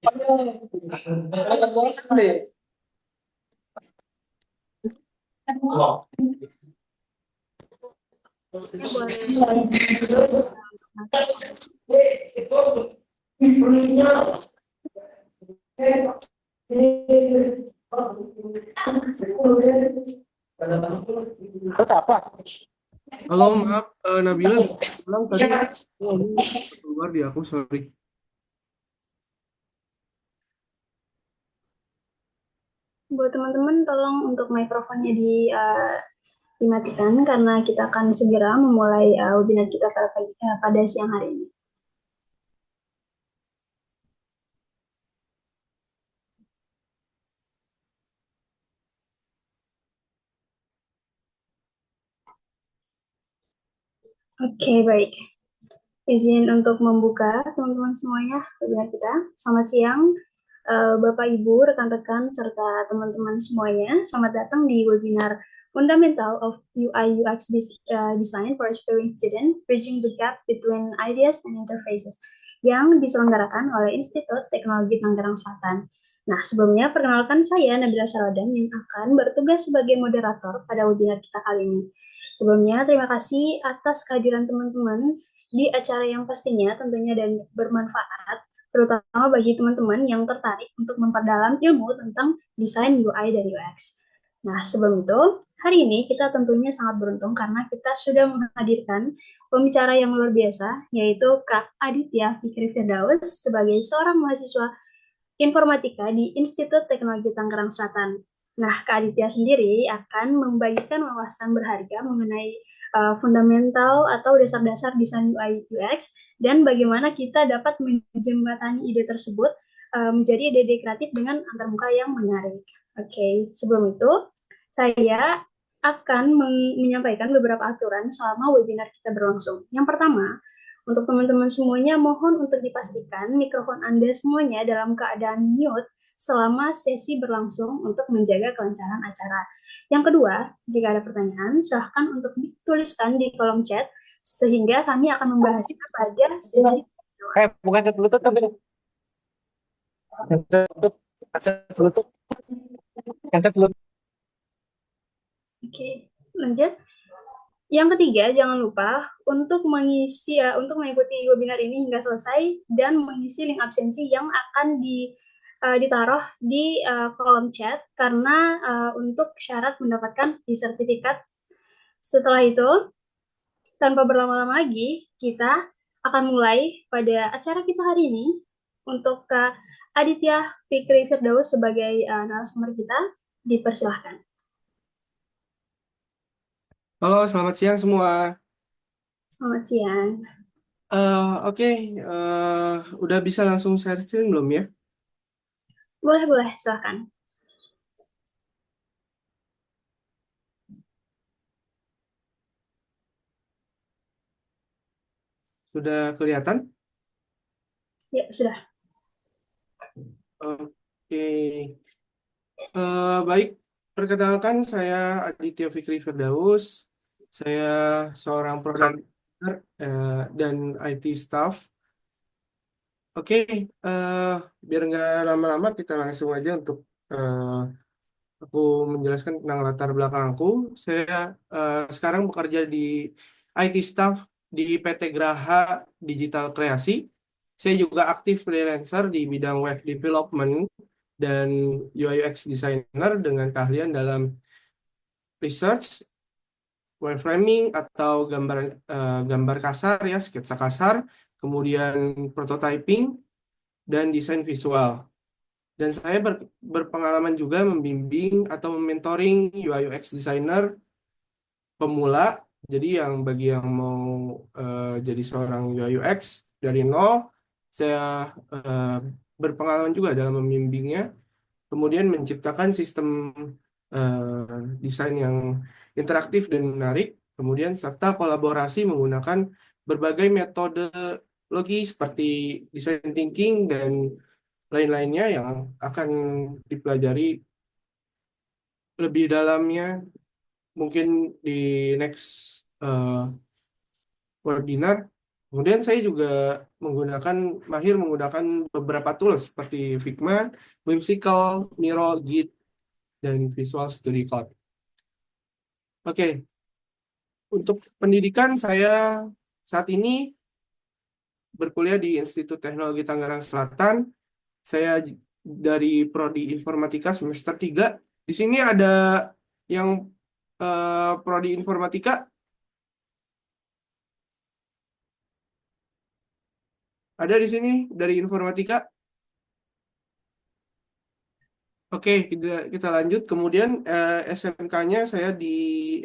Ya, boleh. Halo, maaf, Nabila bisa ulang tadi ngomong keluar di aku, sorry. Buat teman-teman, tolong untuk mikrofonnya dimatikan karena kita akan segera memulai webinar kita pada siang hari ini. Oke, baik. Izin untuk membuka teman-teman semuanya webinar kita. Selamat siang, Bapak, Ibu, rekan-rekan, serta teman-teman semuanya. Selamat datang di webinar Fundamental of UI UX Design for Experienced Student, Bridging the Gap Between Ideas and Interfaces, yang diselenggarakan oleh Institut Teknologi Tangerang Selatan. Nah, sebelumnya perkenalkan saya Nabila Sarodan yang akan bertugas sebagai moderator pada webinar kita kali ini. Sebelumnya, terima kasih atas kehadiran teman-teman di acara yang pastinya tentunya dan bermanfaat, terutama bagi teman-teman yang tertarik untuk memperdalam ilmu tentang desain UI dan UX. Nah, sebelum itu, hari ini kita tentunya sangat beruntung karena kita sudah menghadirkan pembicara yang luar biasa, yaitu Kak Aditya Fikri Firdaus sebagai seorang mahasiswa informatika di Institut Teknologi Tangerang Selatan. Nah, Kak Aditya sendiri akan membagikan wawasan berharga mengenai fundamental atau dasar-dasar desain UI UX dan bagaimana kita dapat menjembatani ide tersebut menjadi ide-ide kreatif dengan antarmuka yang menarik. Oke, sebelum itu saya akan menyampaikan beberapa aturan selama webinar kita berlangsung. Yang pertama, untuk teman-teman semuanya, mohon untuk dipastikan mikrofon Anda semuanya dalam keadaan mute selama sesi berlangsung untuk menjaga kelancaran acara. Yang kedua, jika ada pertanyaan, silahkan untuk dituliskan di kolom chat, sehingga kami akan membahasnya pada sesi kedua. Bukan chat Bluetooth tapi chat Bluetooth. Oke, lanjut. Yang ketiga, jangan lupa untuk mengikuti webinar ini hingga selesai dan mengisi link absensi yang akan ditaruh di kolom chat karena untuk syarat mendapatkan e-sertifikat. Setelah itu, tanpa berlama-lama lagi, kita akan mulai pada acara kita hari ini untuk Kak Aditya Fikri Firdaus sebagai narasumber kita, dipersilahkan. Halo, selamat siang semua. Selamat siang. Oke, udah bisa langsung share screen belum ya? Boleh, silahkan. Sudah kelihatan? Ya, sudah. Oke, baik. Perkenalkan, saya Aditya Fikri Firdaus. Saya seorang program designer dan IT staff. Oke, biar nggak lama-lama, kita langsung aja untuk aku menjelaskan tentang latar belakang aku. Saya sekarang bekerja di IT staff di PT Graha Digital Kreasi. Saya juga aktif freelancer di bidang web development dan UI UX designer dengan keahlian dalam research, wireframing atau gambar kasar ya, sketsa kasar, kemudian prototyping dan desain visual. Dan saya berpengalaman juga membimbing atau mentoring UI UX designer pemula. Jadi bagi yang mau jadi seorang UI UX dari nol, saya eh, berpengalaman juga dalam membimbingnya. Kemudian menciptakan sistem desain yang interaktif dan menarik. Kemudian serta kolaborasi menggunakan berbagai metodologi seperti design thinking dan lain-lainnya yang akan dipelajari lebih dalamnya mungkin di next webinar. Kemudian saya juga mahir menggunakan beberapa tools seperti Figma, Whimsical, Miro, Git, dan Visual Studio Code. Oke, untuk pendidikan saya saat ini berkuliah di Institut Teknologi Tangerang Selatan. Saya dari Prodi Informatika semester 3. Di sini ada yang Prodi Informatika. Ada di sini dari Informatika. Oke, kita lanjut. Kemudian SMK-nya saya di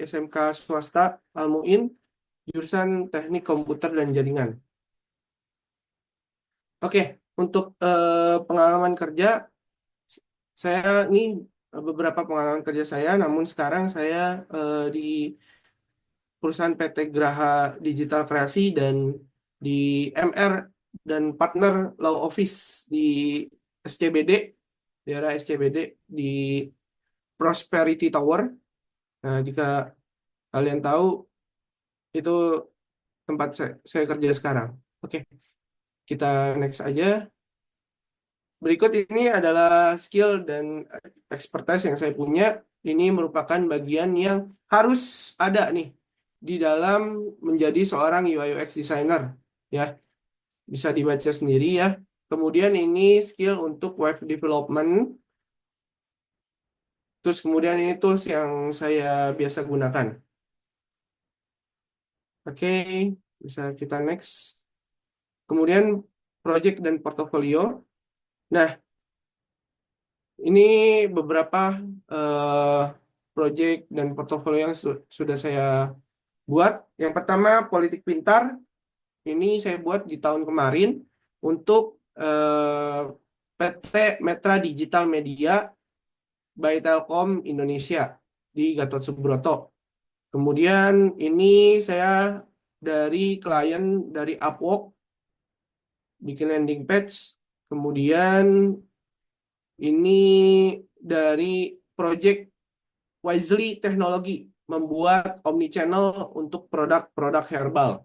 SMK swasta Al-Muin, jurusan Teknik Komputer dan Jaringan. Oke, untuk pengalaman kerja, saya ini beberapa pengalaman kerja saya, namun sekarang saya di perusahaan PT Graha Digital Kreasi dan di MR dan Partner Law Office di SCBD, daerah SCBD di Prosperity Tower. Nah, jika kalian tahu, itu tempat saya kerja sekarang. Oke, kita next aja. Berikut ini adalah skill dan expertise yang saya punya. Ini merupakan bagian yang harus ada nih di dalam menjadi seorang UI UX designer. Ya, bisa dibaca sendiri ya. Kemudian ini skill untuk web development. Terus kemudian ini tools yang saya biasa gunakan. Oke, bisa kita next. Kemudian project dan portofolio. Nah, ini beberapa eh, project dan portofolio yang sudah saya buat. Yang pertama, Politik Pintar. Ini saya buat di tahun kemarin untuk PT Metra Digital Media by Telkom Indonesia di Gatot Subroto. Kemudian ini saya dari klien dari Upwork, bikin landing page. Kemudian ini dari project Wisely Teknologi, membuat omnichannel untuk produk-produk herbal.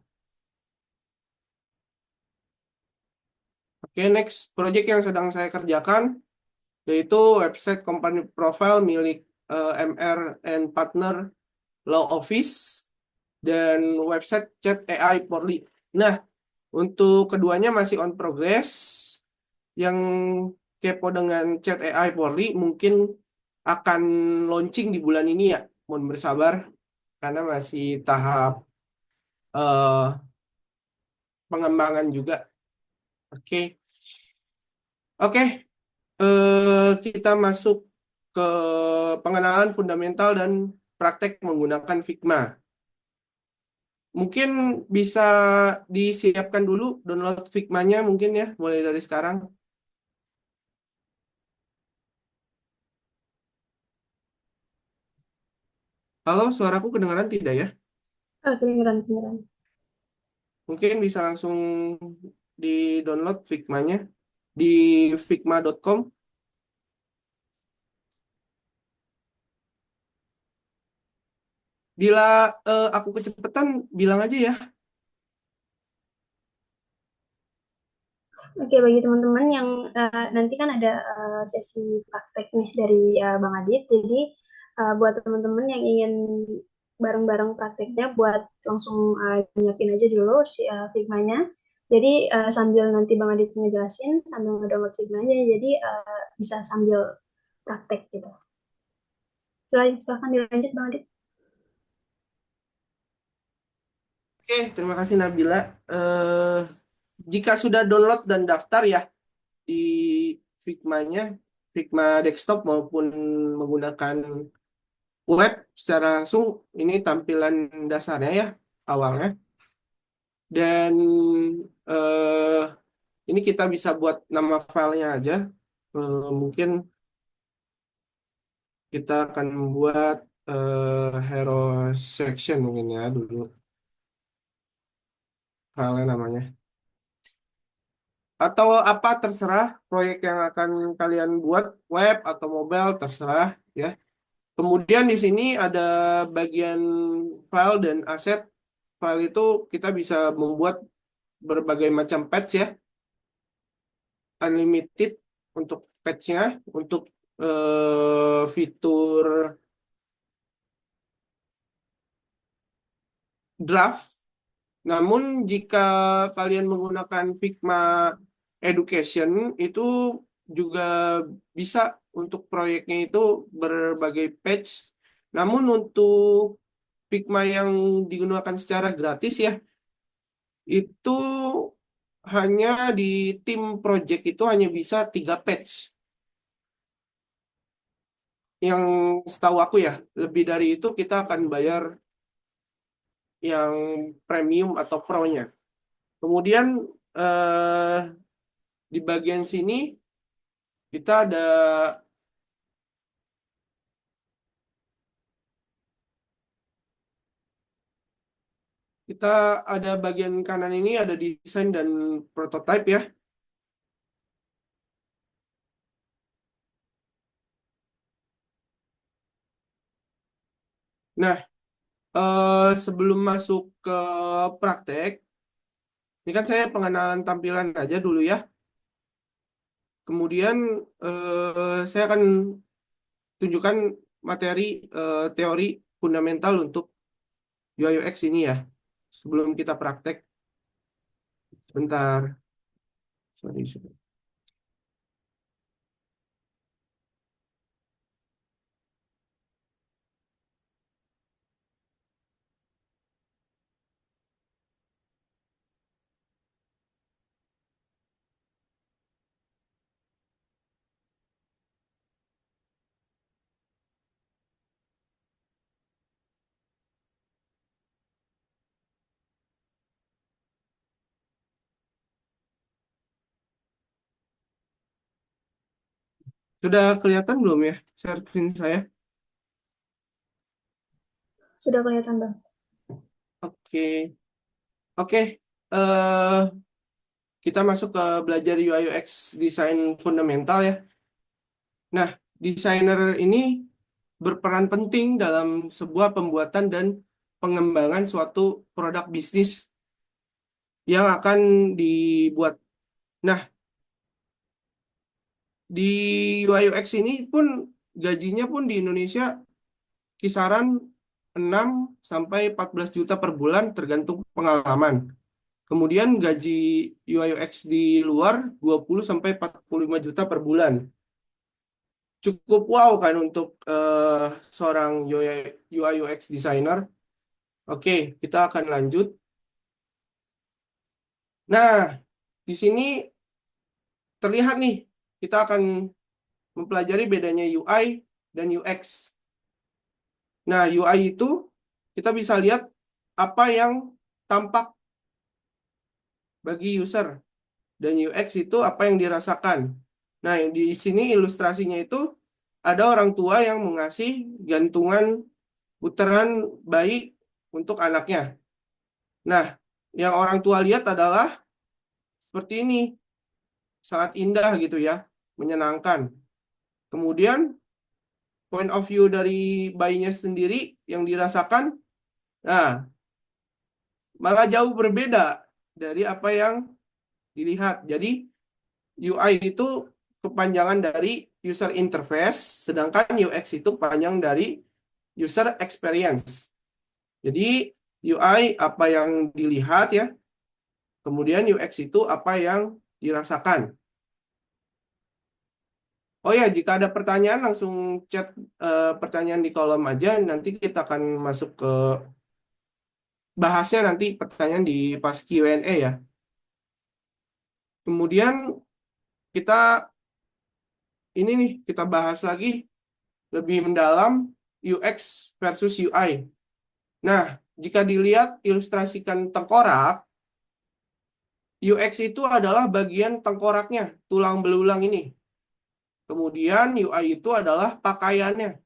Oke, next project yang sedang saya kerjakan yaitu website company profile milik MR and Partner Law Office dan website chat AI Porli. Nah, untuk keduanya masih on progress. Yang kepo dengan chat AI Porli mungkin akan launching di bulan ini ya. Mohon bersabar karena masih tahap eh, pengembangan juga. Oke. Oke, kita masuk ke pengenalan fundamental dan praktek menggunakan Figma. Mungkin bisa disiapkan dulu download Figma-nya mungkin ya, mulai dari sekarang. Halo, suaraku kedengaran tidak ya? Kedengeran, kedengeran. Mungkin bisa langsung di-download Figma-nya di figma.com. Bila aku kecepatan, bilang aja ya. Oke, bagi teman-teman yang nanti kan ada sesi praktek nih dari Bang Adit. Jadi buat teman-teman yang ingin bareng-bareng prakteknya, buat langsung nyiapin aja dulu si Figma-nya. Jadi sambil nanti Bang Adit ngejelasin, sambil ngedownload Figma-nya, jadi bisa sambil praktek gitu. Silakan dilanjut Bang Adit. Oke, terima kasih Nabila. Jika sudah download dan daftar ya di Figma-nya, Figma desktop maupun menggunakan web secara langsung, ini tampilan dasarnya ya awalnya. Dan eh, ini kita bisa buat nama filenya aja. Mungkin kita akan membuat hero section mungkin ya dulu filenya namanya. Atau apa terserah proyek yang akan kalian buat, web atau mobile terserah ya. Kemudian di sini ada bagian file dan aset. File itu kita bisa membuat berbagai macam patch ya, unlimited untuk patch-nya, untuk fitur draft. Namun jika kalian menggunakan Figma Education itu juga bisa untuk proyeknya itu berbagai patch. Namun untuk Figma yang digunakan secara gratis ya, itu hanya di tim project itu hanya bisa 3 patch. Yang setahu aku ya, lebih dari itu kita akan bayar yang premium atau pro-nya. Kemudian di bagian sini kita ada bagian kanan ini ada desain dan prototype ya. Nah, sebelum masuk ke praktek, ini kan saya pengenalan tampilan aja dulu ya. Kemudian saya akan tunjukkan materi teori fundamental untuk UI UX ini ya. Sebelum kita praktek, sebentar. Sorry. Sudah kelihatan belum ya share screen saya? Sudah kelihatan, Bang. Oke. Oke. eh kita masuk ke belajar UI UX desain fundamental ya. Nah, desainer ini berperan penting dalam sebuah pembuatan dan pengembangan suatu produk bisnis yang akan dibuat. Nah, di UI UX ini pun gajinya pun di Indonesia kisaran 6 sampai 14 juta per bulan tergantung pengalaman. Kemudian gaji UI UX di luar 20 sampai 45 juta per bulan. Cukup wow kan untuk seorang UI UX designer. Oke, kita akan lanjut. Nah, di sini terlihat nih, kita akan mempelajari bedanya UI dan UX. Nah, UI itu kita bisa lihat apa yang tampak bagi user. Dan UX itu apa yang dirasakan. Nah, yang di sini ilustrasinya itu ada orang tua yang mengasih gantungan putaran bayi untuk anaknya. Nah, yang orang tua lihat adalah seperti ini. Sangat indah gitu ya, menyenangkan. Kemudian, point of view dari bayinya sendiri yang dirasakan, nah, malah jauh berbeda dari apa yang dilihat. Jadi, UI itu kepanjangan dari user interface, sedangkan UX itu panjang dari user experience. Jadi UI apa yang dilihat ya, kemudian UX itu apa yang dirasakan. Oh ya, jika ada pertanyaan langsung chat pertanyaan di kolom aja, nanti kita akan masuk ke bahasnya nanti pertanyaan di pas Q&A ya. Kemudian kita ini nih kita bahas lagi lebih mendalam UX versus UI. Nah, jika dilihat ilustrasikan tengkorak, UX itu adalah bagian tengkoraknya, tulang belulang ini. Kemudian UI itu adalah pakaiannya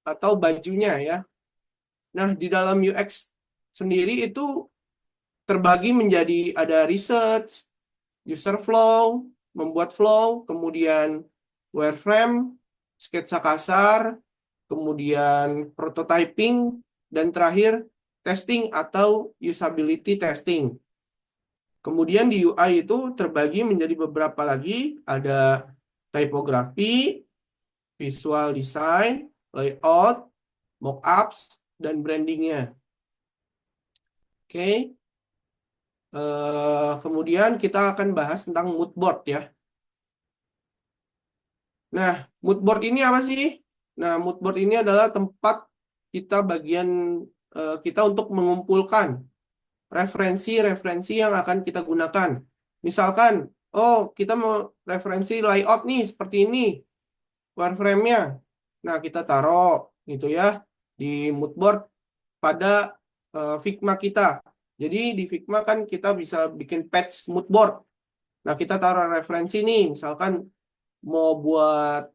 atau bajunya ya. Nah, di dalam UX sendiri itu terbagi menjadi ada research, user flow, membuat flow, kemudian wireframe, sketsa kasar, kemudian prototyping, dan terakhir testing atau usability testing. Kemudian di UI itu terbagi menjadi beberapa lagi, ada typography, visual design, layout, mockups, dan brandingnya. Oke. Kemudian kita akan bahas tentang mood board ya. Nah, mood board ini apa sih? Nah, mood board ini adalah tempat kita untuk mengumpulkan referensi-referensi yang akan kita gunakan. Misalkan, oh kita mau referensi layout nih seperti ini, wireframe-nya. Nah, kita taruh gitu ya di mood board pada Figma kita. Jadi di Figma kan kita bisa bikin patch mood board. Nah, kita taruh referensi nih, misalkan mau buat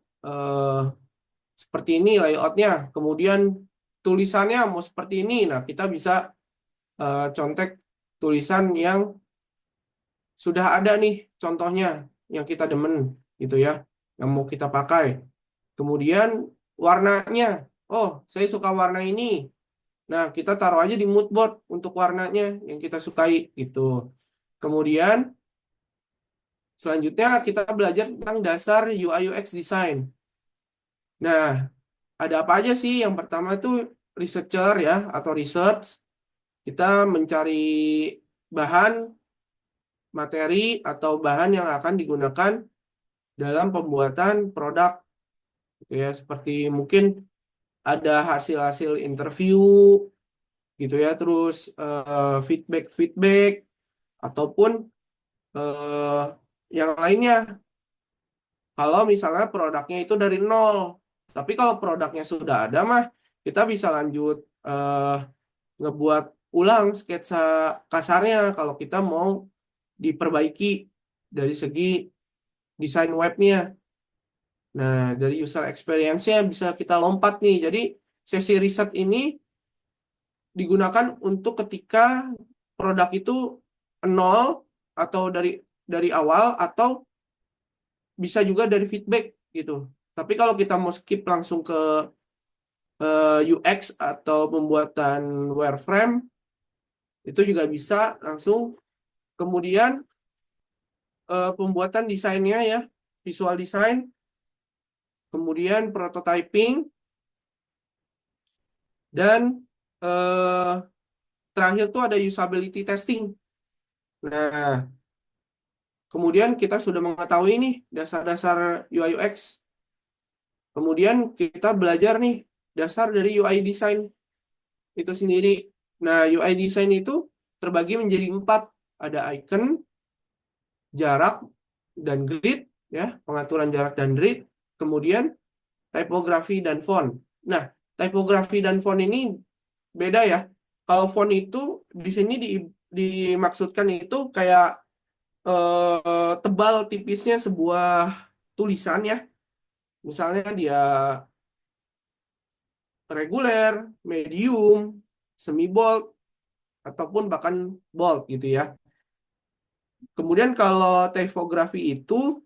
seperti ini layoutnya, kemudian tulisannya mau seperti ini. Nah, kita bisa contek tulisan yang sudah ada nih contohnya yang kita demen gitu ya, yang mau kita pakai. Kemudian warnanya, oh saya suka warna ini. Nah, kita taruh aja di mood board untuk warnanya yang kita sukai gitu. Kemudian selanjutnya kita belajar tentang dasar UI UX design. Nah, ada apa aja sih? Yang pertama itu researcher ya atau research. Kita mencari bahan, materi atau bahan yang akan digunakan dalam pembuatan produk gitu ya. Seperti mungkin ada hasil-hasil interview gitu ya, terus feedback ataupun eh, yang lainnya. Kalau misalnya produknya itu dari nol, tapi kalau produknya sudah ada mah kita bisa lanjut eh, ngebuat ulang sketsa kasarnya kalau kita mau diperbaiki dari segi desain webnya. Nah, dari user experience-nya bisa kita lompat nih. Jadi sesi riset ini digunakan untuk ketika produk itu nol atau dari awal atau bisa juga dari feedback gitu. Tapi kalau kita mau skip langsung ke UX atau pembuatan wireframe itu juga bisa langsung. Kemudian pembuatan desainnya ya, visual design, kemudian prototyping, dan terakhir tuh ada usability testing. Nah, kemudian kita sudah mengetahui nih dasar-dasar UI UX. Kemudian kita belajar nih dasar dari UI design itu sendiri. Nah, UI design itu terbagi menjadi 4. Ada icon, jarak, dan grid, ya, pengaturan jarak dan grid. Kemudian typography dan font. Nah, typography dan font ini beda ya. Kalau font itu di sini dimaksudkan itu kayak tebal tipisnya sebuah tulisan ya. Misalnya dia reguler, medium, semi bold, ataupun bahkan bold gitu ya. Kemudian kalau typography itu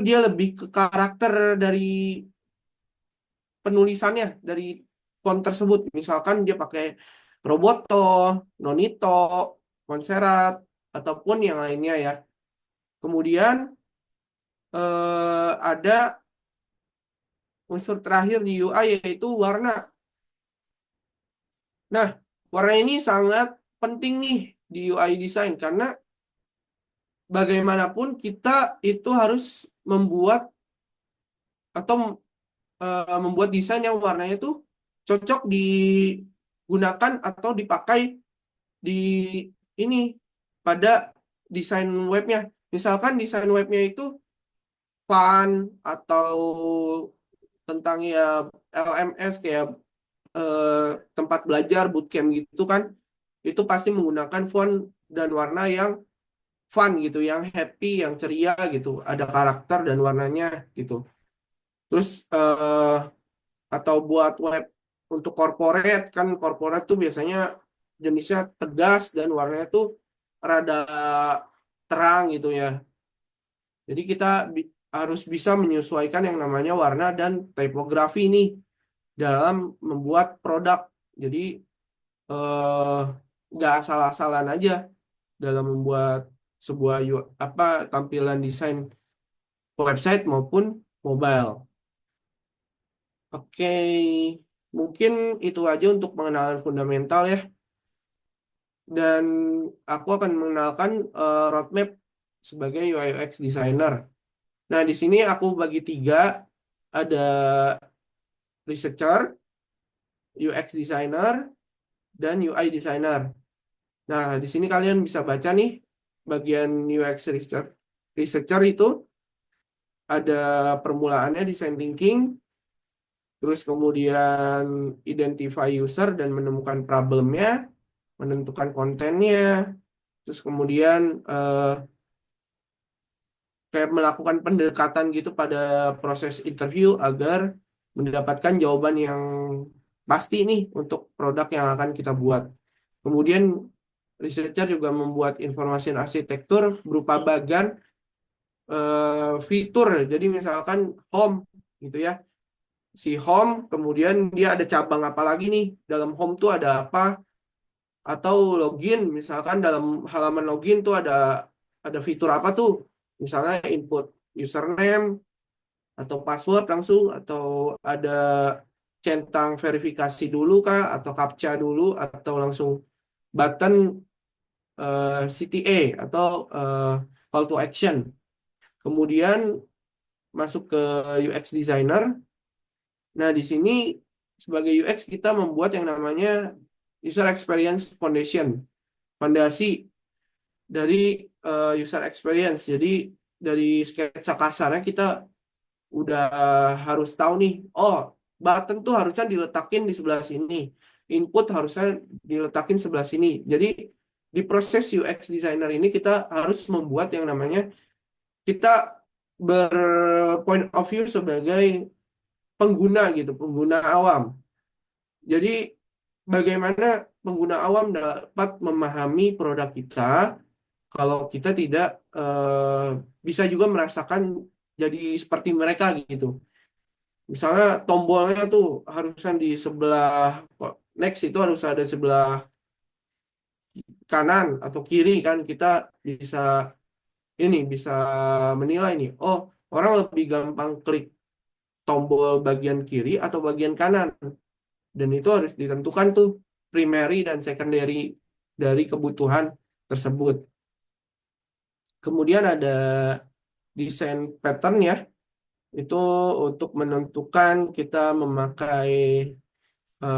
dia lebih ke karakter dari penulisannya, dari font tersebut. Misalkan dia pakai Roboto, Nonito, Montserrat, ataupun yang lainnya ya. Kemudian ada unsur terakhir di UI yaitu warna. Nah, warna ini sangat penting nih di UI design karena bagaimanapun kita itu harus membuat atau membuat desain yang warnanya itu cocok digunakan atau dipakai di ini pada desain webnya. Misalkan desain webnya itu fun atau tentang ya LMS kayak tempat belajar bootcamp gitu kan, itu pasti menggunakan font dan warna yang fun gitu, yang happy, yang ceria gitu, ada karakter dan warnanya gitu. Terus atau buat web untuk corporate kan, corporate tuh biasanya jenisnya tegas dan warnanya tuh rada terang gitu ya. Jadi kita harus bisa menyesuaikan yang namanya warna dan typography nih dalam membuat produk. Jadi nggak asal-asalan aja dalam membuat sebuah tampilan desain website maupun mobile. Oke, mungkin itu aja untuk pengenalan fundamental ya. Dan aku akan mengenalkan roadmap sebagai UI UX designer. Nah, di sini aku bagi 3, ada researcher, UX designer, dan UI designer. Nah, di sini kalian bisa baca nih bagian UX researcher. Researcher itu ada permulaannya design thinking, terus kemudian identify user dan menemukan problemnya, menentukan kontennya, terus kemudian kayak melakukan pendekatan gitu pada proses interview agar mendapatkan jawaban yang pasti nih untuk produk yang akan kita buat. Kemudian researcher juga membuat informasi arsitektur berupa bagan fitur. Jadi misalkan home gitu ya. Si home kemudian dia ada cabang apa lagi nih? Dalam home tuh ada apa? Atau login, misalkan dalam halaman login tuh ada fitur apa tuh? Misalnya input username atau password langsung, atau ada centang verifikasi dulu kah, atau captcha dulu, atau langsung button CTA atau call to action. Kemudian masuk ke UX designer. Nah, di sini sebagai UX kita membuat yang namanya user experience foundation, fondasi dari user experience. Jadi dari sketsa kasarnya kita udah harus tahu nih, oh button tuh harusnya diletakin di sebelah sini, input harusnya diletakin sebelah sini. Jadi di proses UX designer ini kita harus membuat yang namanya, kita berpoint of view sebagai pengguna gitu, pengguna awam. Jadi bagaimana pengguna awam dapat memahami produk kita kalau kita tidak bisa juga merasakan jadi seperti mereka gitu. Misalnya tombolnya tuh harusnya di sebelah next itu harus ada sebelah kanan atau kiri kan, kita bisa bisa menilai nih. Oh, orang lebih gampang klik tombol bagian kiri atau bagian kanan. Dan itu harus ditentukan tuh primary dan secondary dari kebutuhan tersebut. Kemudian ada desain pattern ya. Itu untuk menentukan kita memakai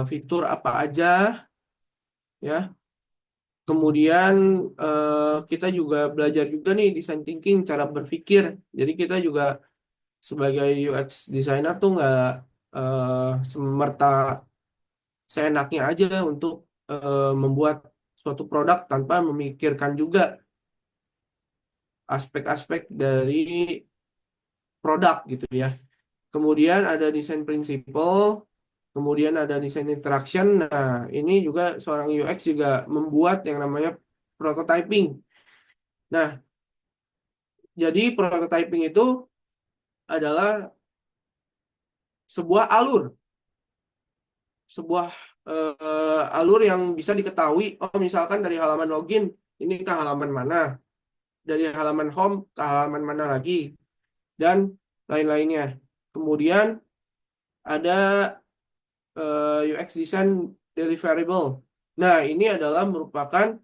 fitur apa aja ya. Kemudian kita juga belajar juga nih design thinking, cara berpikir. Jadi kita juga sebagai UX designer tuh nggak semerta seenaknya aja untuk membuat suatu produk tanpa memikirkan juga aspek-aspek dari produk gitu ya. Kemudian ada desain prinsipal, kemudian ada desain interaction. Nah, ini juga seorang UX juga membuat yang namanya prototyping. Nah, jadi prototyping itu adalah sebuah alur yang bisa diketahui. Oh, misalkan dari halaman login ini ke halaman mana, dari halaman home ke halaman mana lagi, dan lain-lainnya. Kemudian ada UX design deliverable. Nah, ini adalah merupakan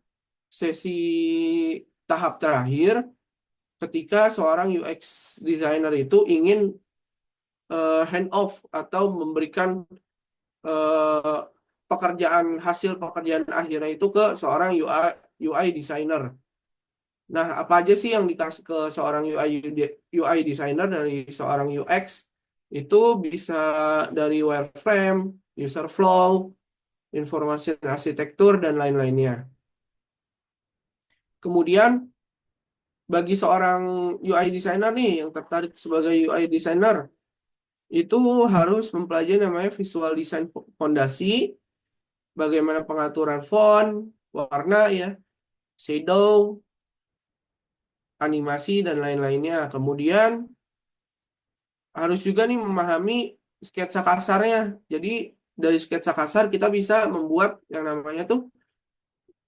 sesi tahap terakhir ketika seorang UX designer itu ingin hand off atau memberikan hasil pekerjaan akhirnya itu ke seorang UI designer. Nah, apa aja sih yang dikasih ke seorang UI designer dari seorang UX? Itu bisa dari wireframe, user flow, informasi arsitektur, dan lain-lainnya. Kemudian, bagi seorang UI designer nih yang tertarik sebagai UI designer, itu harus mempelajari namanya visual design fondasi, bagaimana pengaturan font, warna ya, shadow, animasi, dan lain-lainnya. Kemudian harus juga nih memahami sketsa kasarnya. Jadi dari sketsa kasar kita bisa membuat yang namanya tuh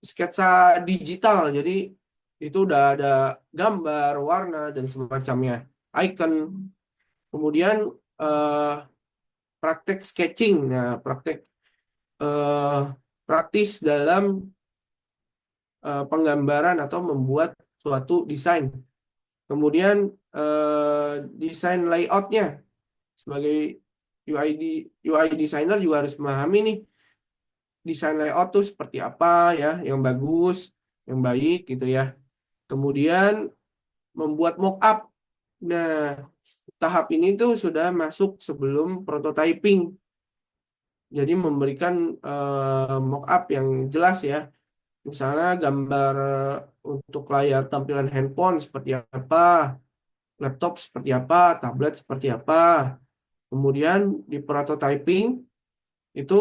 sketsa digital. Jadi Itu udah ada gambar, warna, dan semacamnya. Icon. Kemudian eh, praktek sketching. Nah, eh, praktis dalam penggambaran atau membuat suatu desain. Kemudian desain layoutnya sebagai UI designer juga harus memahami nih desain layout tuh seperti apa ya, yang bagus, yang baik gitu ya. Kemudian membuat mockup. Nah, tahap ini tuh sudah masuk sebelum prototyping. Jadi memberikan mockup yang jelas ya. Misalnya gambar untuk layar tampilan handphone seperti apa, laptop seperti apa, tablet seperti apa. Kemudian di prototyping itu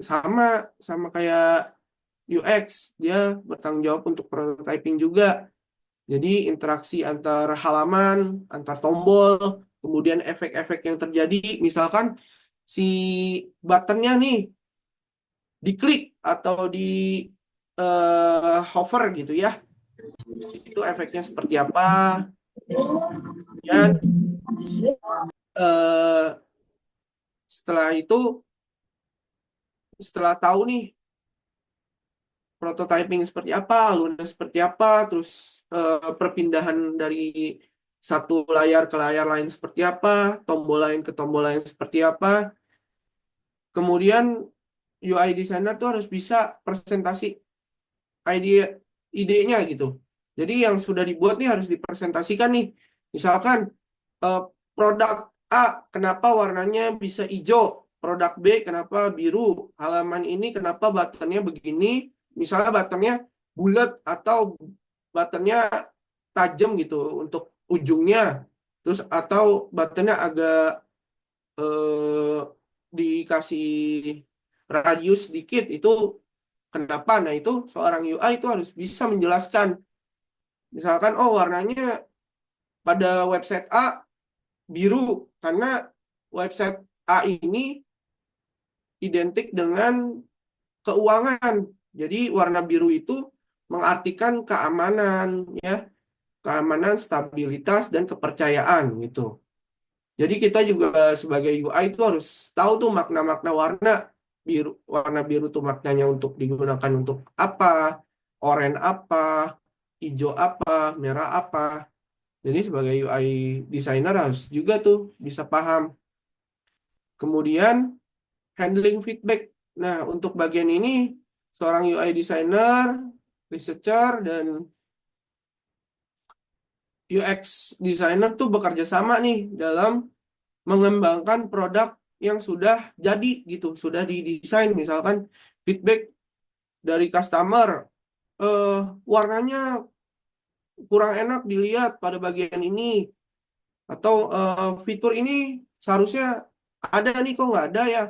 sama sama kayak UX, dia bertanggung jawab untuk prototyping juga. Jadi interaksi antar halaman, antar tombol, kemudian efek-efek yang terjadi, misalkan si buttonnya nih diklik atau di hover gitu ya, itu efeknya seperti apa. Dan eh, setelah itu, setelah tahu nih prototyping seperti apa, alurnya seperti apa, terus perpindahan dari satu layar ke layar lain seperti apa, tombol lain ke tombol lain seperti apa. Kemudian UI designer tuh harus bisa presentasi ide idenya gitu. Jadi yang sudah dibuat nih harus dipresentasikan nih. Misalkan eh, produk A kenapa warnanya bisa hijau, produk B kenapa biru, halaman ini kenapa buttonnya begini, misalnya buttonnya bulat atau buttonnya tajam gitu untuk ujungnya, terus atau buttonnya agak eh, dikasih radius sedikit itu kenapa. Nah itu seorang UI itu harus bisa menjelaskan, misalkan oh warnanya pada website A biru karena website A ini identik dengan keuangan. Jadi warna biru itu mengartikan keamanan ya, keamanan, stabilitas dan kepercayaan gitu. Jadi kita juga sebagai UI itu harus tahu tuh makna-makna warna biru. Warna biru tuh maknanya untuk digunakan untuk apa, oranye apa, hijau apa, merah apa. Jadi sebagai UI designer harus juga tuh bisa paham. Kemudian handling feedback. Nah, untuk bagian ini seorang UI designer, researcher, dan UX designer tuh bekerja sama nih dalam mengembangkan produk yang sudah jadi gitu, sudah didesain. Misalkan feedback dari customer, eh, warnanya kurang enak dilihat pada bagian ini, atau fitur ini seharusnya ada nih kok nggak ada ya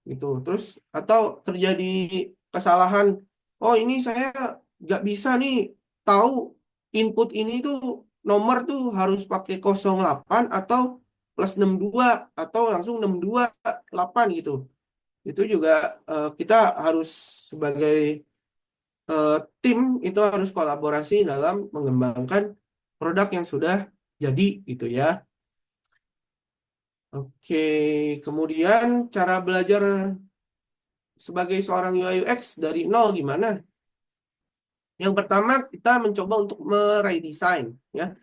gitu. Terus atau terjadi kesalahan, oh ini saya nggak bisa nih tahu input ini tuh nomor tuh harus pakai 08 atau plus 62 atau langsung 628 gitu. Itu juga kita harus sebagai eh, tim itu harus kolaborasi dalam mengembangkan produk yang sudah jadi gitu ya. Oke, kemudian cara belajar sebagai seorang UI UX dari nol gimana? Yang pertama kita mencoba untuk meredesign ya,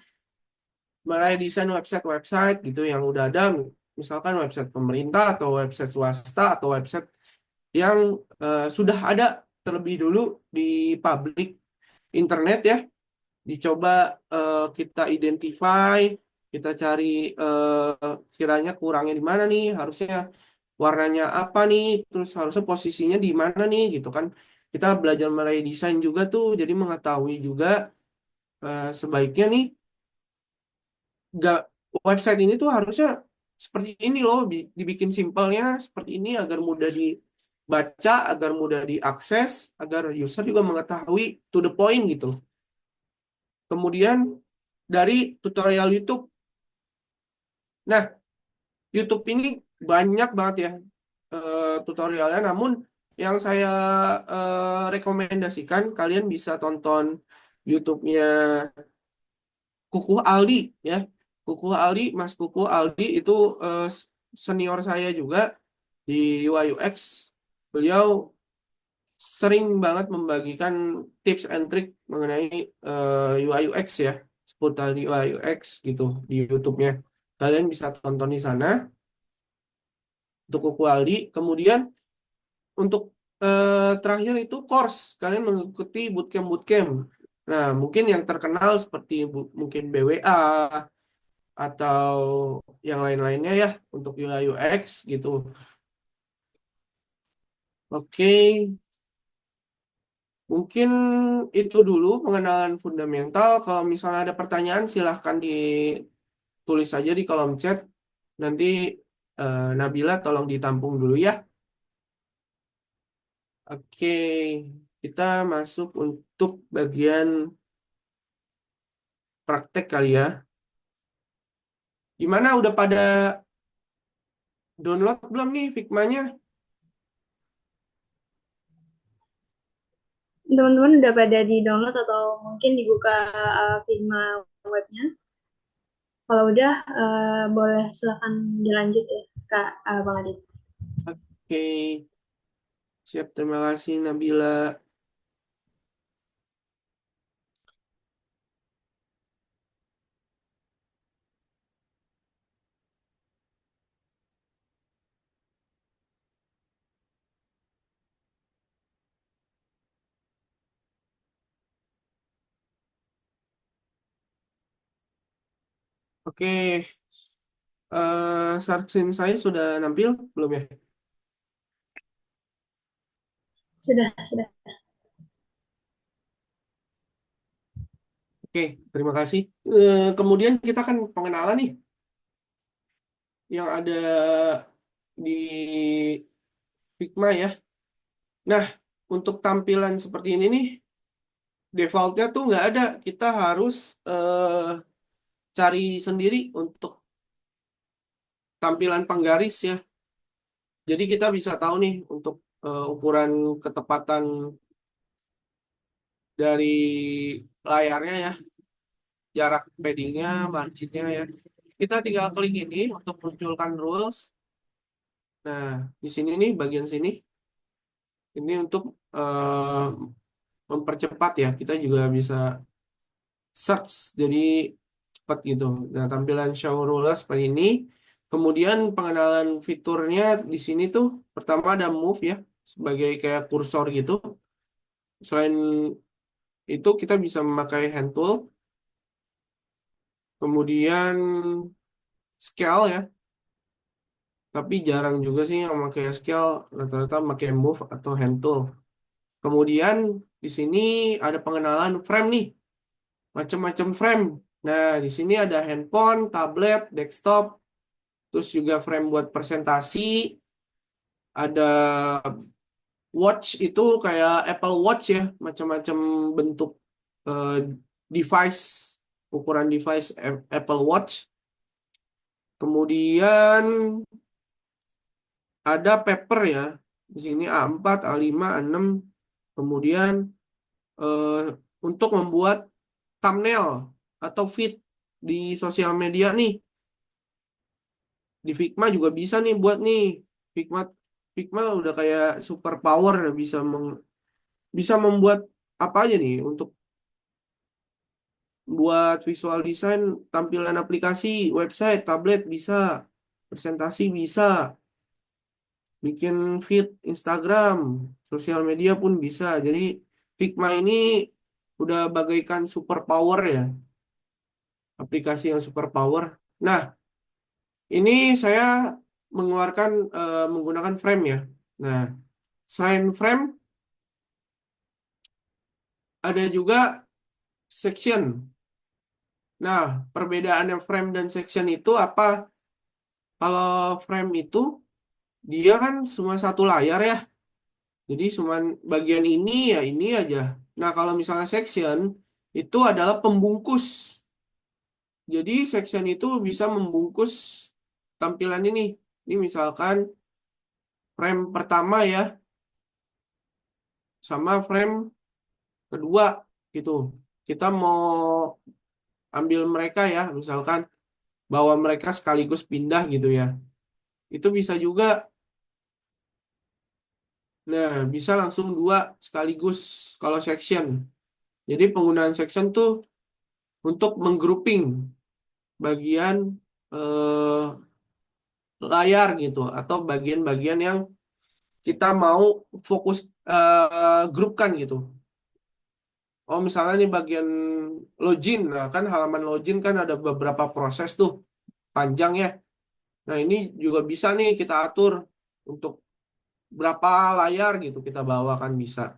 meredesign website-website gitu yang udah ada, misalkan website pemerintah atau website swasta atau website yang sudah ada terlebih dulu di publik internet ya. Dicoba kita identify, kita cari kiranya kurangnya di mana nih, harusnya warnanya apa nih, terus harusnya posisinya di mana nih gitu kan. Kita belajar meredesain juga tuh, jadi mengetahui juga sebaiknya nih nggak, website ini tuh harusnya seperti ini loh, dibikin simpelnya seperti ini agar mudah dibaca, agar mudah diakses, agar user juga mengetahui to the point gitu. Kemudian dari tutorial YouTube. Nah, YouTube ini banyak banget ya tutorialnya, namun yang saya rekomendasikan kalian bisa tonton YouTube-nya Kukuh Aldi ya. Kukuh Aldi, Mas Kukuh Aldi itu eh, senior saya juga di UI UX. Beliau sering banget membagikan tips and trick mengenai UI UX ya, seputar UI UX gitu di YouTube-nya. Kalian bisa tonton di sana untuk Kukuh Aldi. Kemudian untuk terakhir itu course, kalian mengikuti bootcamp-bootcamp. Nah, mungkin yang terkenal seperti mungkin BWA atau yang lain-lainnya ya untuk UI UX gitu. Oke, mungkin itu dulu pengenalan fundamental. Kalau misalnya ada pertanyaan silahkan ditulis saja di kolom chat. Nanti Nabila tolong ditampung dulu ya. Oke, kita masuk untuk bagian praktek kali ya. Gimana udah pada download belum nih Figma-nya? Teman-teman udah pada di-download atau mungkin dibuka Figma webnya? Kalau udah, boleh silakan dilanjut ya, Kak Bang Adit. Oke, siap. Terima kasih Nabila. Oke, Sarsin saya sudah nampil belum ya? Sudah, sudah. Oke, terima kasih. Kemudian kita kan pengenalan nih yang ada di Figma ya. Nah, untuk tampilan seperti ini nih, defaultnya tuh nggak ada. Kita harus cari sendiri untuk tampilan penggaris ya. Jadi kita bisa tahu nih untuk ukuran ketepatan dari layarnya ya, jarak paddingnya, marginnya ya. Kita tinggal klik ini untuk munculkan rules. Nah, di sini nih bagian sini ini untuk mempercepat ya. Kita juga bisa search jadi cepat gitu. Nah, tampilan show rules seperti ini. Kemudian pengenalan fiturnya di sini tuh pertama ada move ya sebagai kayak kursor gitu. Selain itu kita bisa memakai hand tool. Kemudian scale ya. Tapi jarang juga sih yang pakai scale, rata-rata pakai move atau hand tool. Kemudian di sini ada pengenalan frame nih, macam-macam frame. Nah, di sini ada handphone, tablet, desktop, terus juga frame buat presentasi, ada watch itu kayak Apple Watch ya, macam-macam bentuk eh, device, ukuran device Apple Watch. Kemudian ada paper ya, di sini A4, A5, A6. Kemudian eh, untuk membuat thumbnail atau feed di sosial media nih. Di Figma juga bisa nih buat nih. Figma Figma udah kayak super power bisa membuat apa aja nih untuk buat visual design tampilan aplikasi, website, tablet bisa, presentasi bisa, bikin feed Instagram, sosial media pun bisa. Jadi Figma ini udah bagaikan super power ya, aplikasi yang super power. Nah, ini saya mengeluarkan menggunakan frame ya. Nah, selain frame ada juga section. Nah, perbedaannya frame dan section itu apa? Kalau frame itu dia kan cuma satu layar ya. Jadi cuma bagian ini ya ini aja. Nah, kalau misalnya section itu adalah pembungkus. Jadi section itu bisa membungkus tampilan ini. Ini misalkan frame pertama ya sama frame kedua gitu. kita mau ambil mereka ya, misalkan bawa mereka sekaligus pindah gitu ya. Itu bisa juga. Nah, bisa langsung dua sekaligus kalau section. Jadi penggunaan section tuh untuk menggrouping bagian eh, layar gitu atau bagian-bagian yang kita mau fokus grupkan gitu. Oh, misalnya nih bagian login. Nah, kan halaman login kan ada beberapa proses tuh panjang ya. Nah, ini juga bisa nih kita atur untuk berapa layar gitu kita bawakan bisa.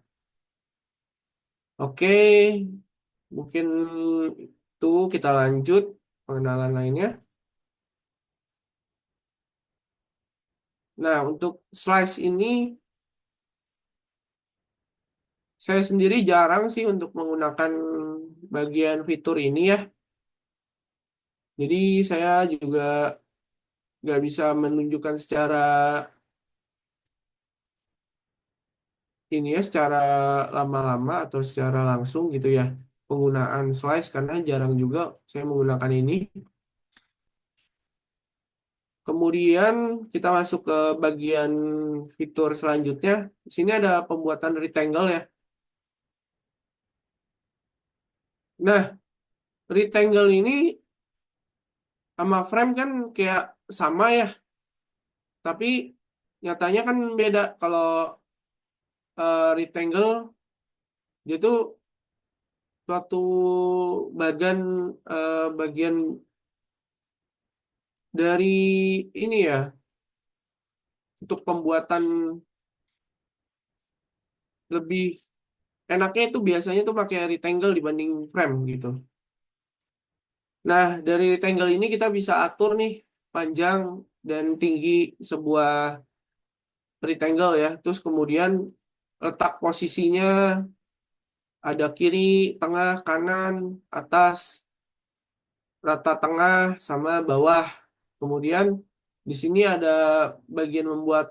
Oke, mungkin itu kita lanjut pengenalan lainnya. Nah, untuk slides ini saya sendiri jarang sih untuk menggunakan bagian fitur ini ya. Jadi saya juga nggak bisa menunjukkan secara ini ya, secara lama-lama atau secara langsung gitu ya. Penggunaan slides karena jarang juga saya menggunakan ini. Kemudian kita masuk ke bagian fitur selanjutnya. Di sini ada pembuatan rectangle ya. Nah, rectangle ini sama frame kan kayak sama ya, tapi nyatanya kan beda. Kalau rectangle dia tuh suatu bagian dari ini ya, untuk pembuatan lebih enaknya itu biasanya tuh pakai rectangle dibanding frame gitu. Nah, dari rectangle ini kita bisa atur nih panjang dan tinggi sebuah rectangle ya. Terus kemudian letak posisinya ada kiri, tengah, kanan, atas, rata tengah, sama bawah. Kemudian di sini ada bagian membuat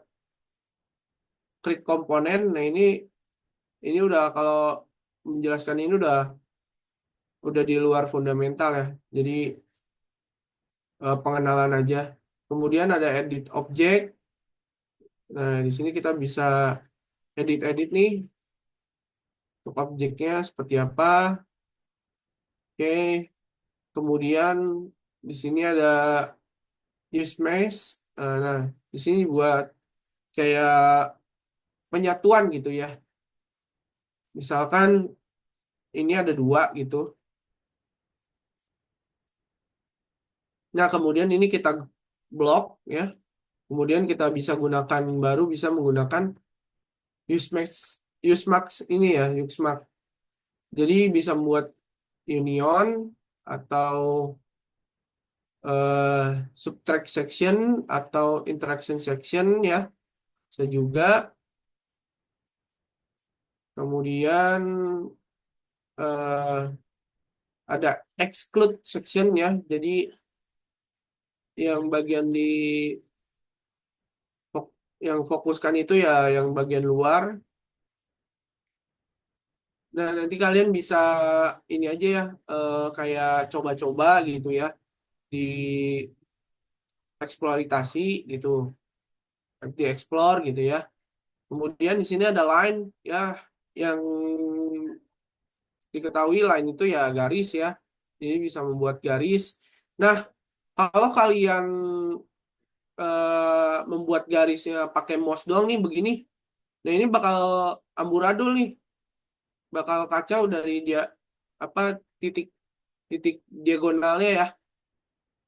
create komponen. Nah, ini udah kalau menjelaskan ini udah di luar fundamental ya. Jadi pengenalan aja. Kemudian ada edit object. Nah, di sini kita bisa edit-edit nih untuk objeknya seperti apa. Oke. Kemudian di sini ada use mesh. Nah, di sini buat kayak penyatuan gitu ya. Misalkan ini ada dua gitu. Nah, kemudian ini kita blok ya. Kemudian kita bisa gunakan bisa menggunakan Usemax Usemax ini ya, Usemax. Jadi bisa membuat union atau subtract section atau interaction section ya. Saya juga. Kemudian eh, ada exclude section ya. Jadi yang bagian yang fokuskan itu ya yang bagian luar. Nah, nanti kalian bisa ini aja ya, kayak coba-coba gitu ya, di eksploritasi gitu, di explore gitu ya. Kemudian di sini ada line ya, yang diketahui line itu ya garis ya, jadi bisa membuat garis. Nah, kalau kalian membuat garisnya pakai mouse doang nih begini, nah ini bakal amburadul nih, bakal kacau dari dia apa titik titik diagonalnya ya,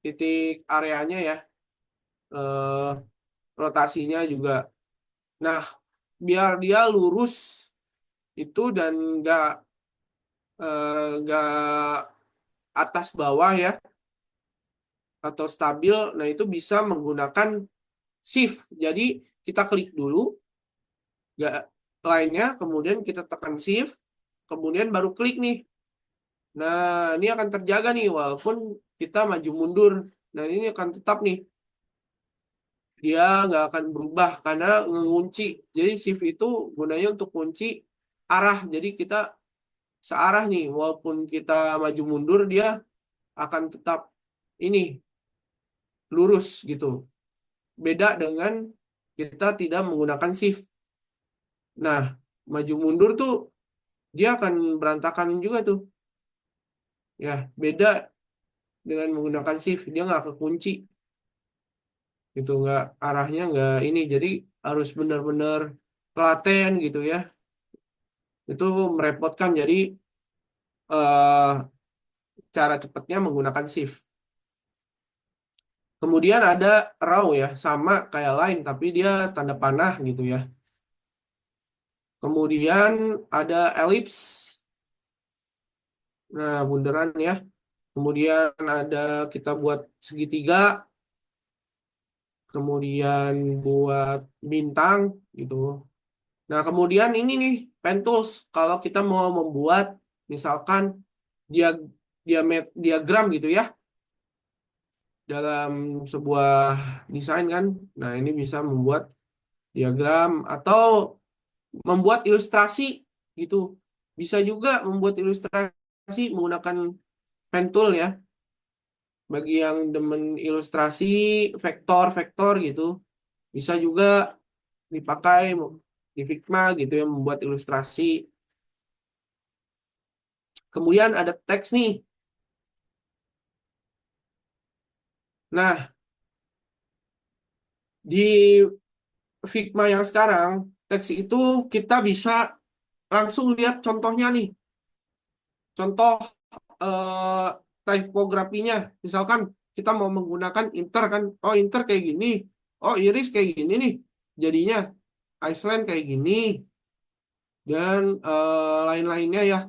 titik areanya ya, eh, rotasinya juga. Nah, biar dia lurus itu dan nggak atas bawah ya atau stabil. Nah, itu bisa menggunakan shift. Jadi kita klik dulu nggak lainnya, kemudian kita tekan shift, kemudian baru klik nih. Nah, ini akan terjaga nih walaupun kita maju mundur. Nah, ini akan tetap nih. Dia nggak akan berubah karena ngunci. Jadi shift itu gunanya untuk kunci arah. Jadi kita searah nih, walaupun kita maju mundur dia akan tetap ini lurus gitu. Beda dengan kita tidak menggunakan shift. Nah, maju mundur tuh dia akan berantakan juga tuh. Ya, beda dengan menggunakan shift, dia nggak kekunci. Gitu, nggak arahnya nggak ini. Jadi harus benar-benar telaten gitu ya. Itu merepotkan. Jadi eh, cara cepatnya menggunakan shift. Kemudian ada raw ya, sama kayak line tapi dia tanda panah gitu ya. Kemudian ada ellipse. Nah, bundaran ya. Kemudian ada kita buat segitiga, kemudian buat bintang gitu. Nah, kemudian ini nih pen tools kalau kita mau membuat misalkan dia diagram gitu ya dalam sebuah desain kan. Nah, ini bisa membuat diagram atau membuat ilustrasi gitu. Bisa juga membuat ilustrasi menggunakan pen tool ya. Bagi yang demen ilustrasi vektor-vektor gitu, bisa juga dipakai di Figma gitu ya membuat ilustrasi. Kemudian ada teks nih. Nah, di Figma yang sekarang, teks itu kita bisa langsung lihat contohnya nih. Contoh eh, tipografinya. Misalkan kita mau menggunakan inter kan. Oh, inter kayak gini. Oh, iris kayak gini nih. Jadinya Iceland kayak gini. Dan lain-lainnya ya.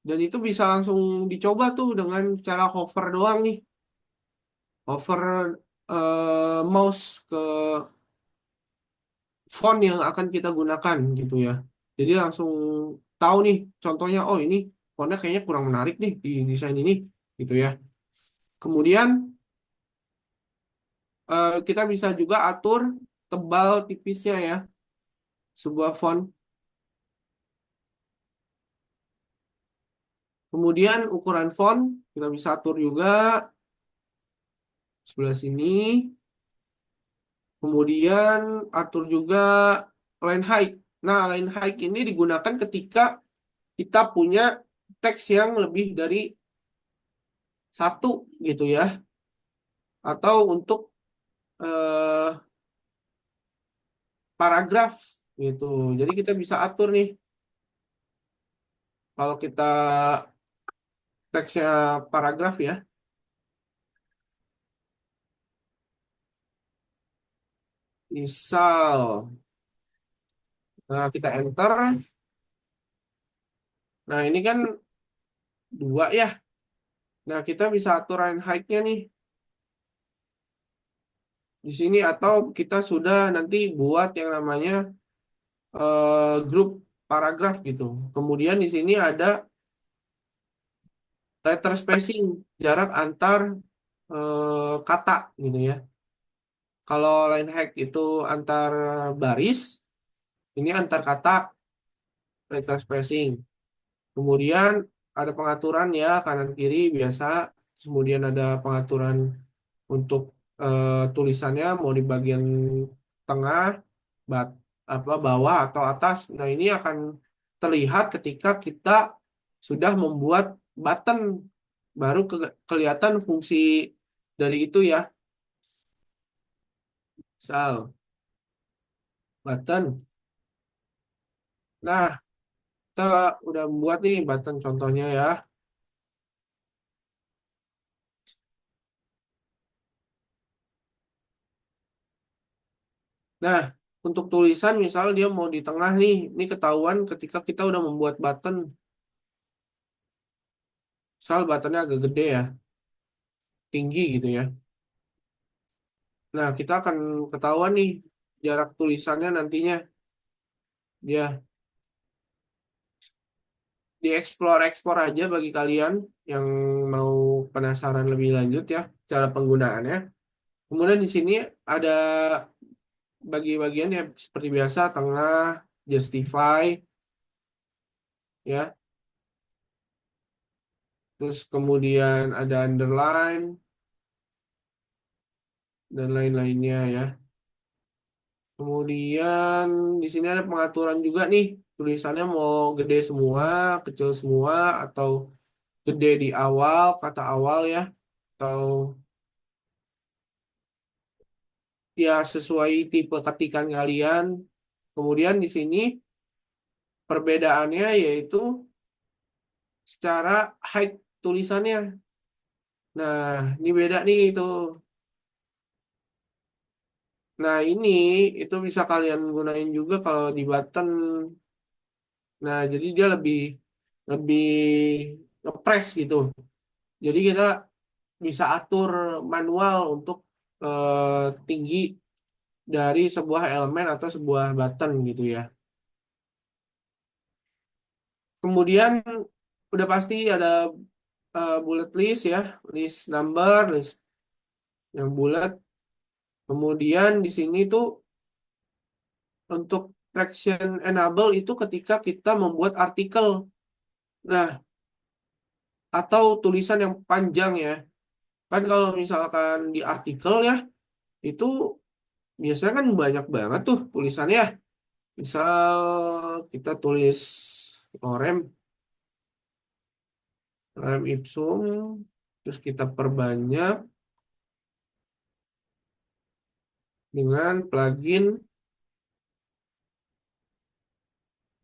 Dan itu bisa langsung dicoba tuh dengan cara hover doang nih. Hover mouse ke font yang akan kita gunakan gitu ya. Jadi langsung tahu nih contohnya, oh ini fontnya kayaknya kurang menarik nih di desain ini gitu ya. Kemudian kita bisa juga atur tebal tipisnya ya sebuah font. Kemudian ukuran font kita bisa atur juga sebelah sini. Kemudian atur juga line height. Nah, line height ini digunakan ketika kita punya teks yang lebih dari satu gitu ya. Atau untuk eh, paragraf gitu. Jadi kita bisa atur nih. Kalau kita teksnya paragraf ya. Misal, nah kita enter. Nah ini kan dua ya. Nah kita bisa atur line height-nya nih. Di sini atau kita sudah nanti buat yang namanya grup paragraf gitu. Kemudian di sini ada letter spacing, jarak antar kata gitu ya. Kalau line height itu antar baris, ini antar kata letter spacing. Kemudian ada pengaturan ya kanan kiri biasa. Kemudian ada pengaturan untuk tulisannya mau di bagian tengah, bat, apa bawah atau atas. Nah, ini akan terlihat ketika kita sudah membuat button baru kelihatan fungsi dari itu ya. Misal button. Nah, kita udah membuat nih button contohnya ya. Nah, untuk tulisan misal dia mau di tengah nih, ini ketahuan ketika kita udah membuat button. Misal buttonnya agak gede ya, tinggi gitu ya. Nah, kita akan ketahuan nih jarak tulisannya nantinya. Dia dieksplor-eksplor aja bagi kalian yang mau penasaran lebih lanjut ya cara penggunaannya. Kemudian di sini ada bagi-bagian ya seperti biasa tengah, justify ya. Terus kemudian ada underline dan lain-lainnya ya. Kemudian di sini ada pengaturan juga nih. Tulisannya mau gede semua, kecil semua, atau gede di awal, kata awal ya. Atau ya sesuai tipe ketikan kalian. Kemudian di sini perbedaannya yaitu secara height tulisannya. Nah, ini beda nih itu. Nah, ini itu bisa kalian gunain juga kalau di button. Nah, jadi dia lebih lebih ngepres gitu. Jadi kita bisa atur manual untuk tinggi dari sebuah elemen atau sebuah button gitu ya. Kemudian udah pasti ada bullet list ya, list number, list yang bulat. Kemudian di sini tuh untuk traction enable itu ketika kita membuat artikel. Nah, atau tulisan yang panjang ya. Kan kalau misalkan di artikel ya, itu biasanya kan banyak banget tuh tulisannya. Misal kita tulis lorem, lorem ipsum, terus kita perbanyak dengan plugin.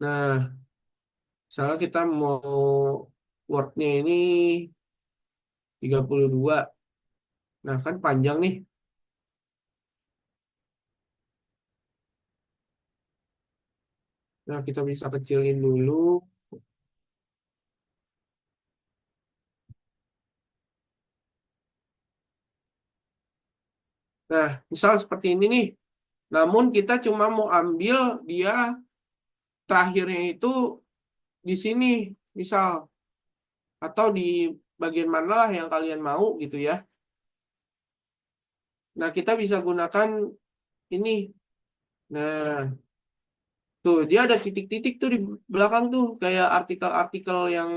Nah, misalnya kita mau wordnya ini 32. Nah, kan panjang nih. Nah, kita bisa kecilin dulu. Nah, misal seperti ini nih. Namun kita cuma mau ambil dia terakhirnya itu di sini, misal. Atau di bagian mana lah yang kalian mau gitu ya. Nah, kita bisa gunakan ini. Nah, tuh dia ada titik-titik tuh di belakang tuh. Kayak artikel-artikel yang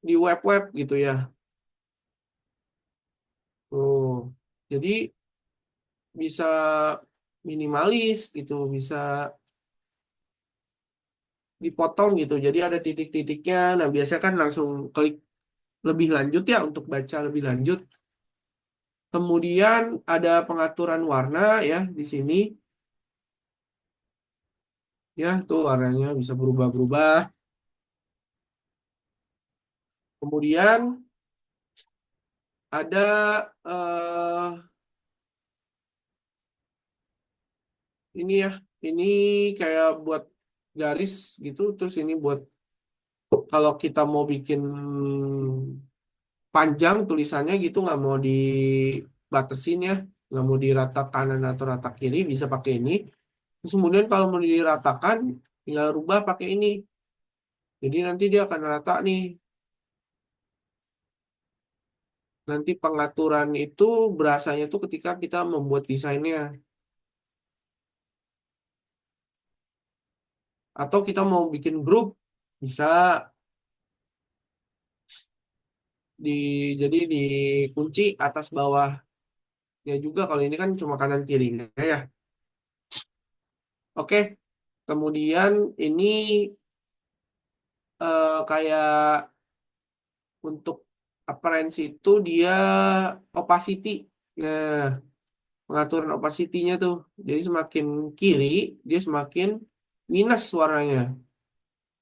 di web-web gitu ya. Tuh. Jadi bisa minimalis gitu, bisa dipotong gitu. Jadi ada titik-titiknya. Nah, biasanya kan langsung klik lebih lanjut ya untuk baca lebih lanjut. Kemudian ada pengaturan warna ya di sini. Ya, tuh warnanya bisa berubah-berubah. Kemudian ada ini ya, ini kayak buat garis gitu. Terus ini buat kalau kita mau bikin panjang tulisannya gitu, nggak mau dibatasin ya, nggak mau di rata kanan atau rata kiri, bisa pakai ini. Terus kemudian kalau mau diratakan, tinggal rubah pakai ini. Jadi nanti dia akan rata nih. Nanti pengaturan itu berasanya tuh ketika kita membuat desainnya. Atau kita mau bikin grup, bisa di jadi dikunci atas bawah ya juga kalau ini kan cuma kanan kirinya ya. Oke, kemudian ini kayak untuk appearance itu dia opacity. Nah, pengaturan opacity-nya tuh. Jadi semakin kiri dia semakin minus warnanya.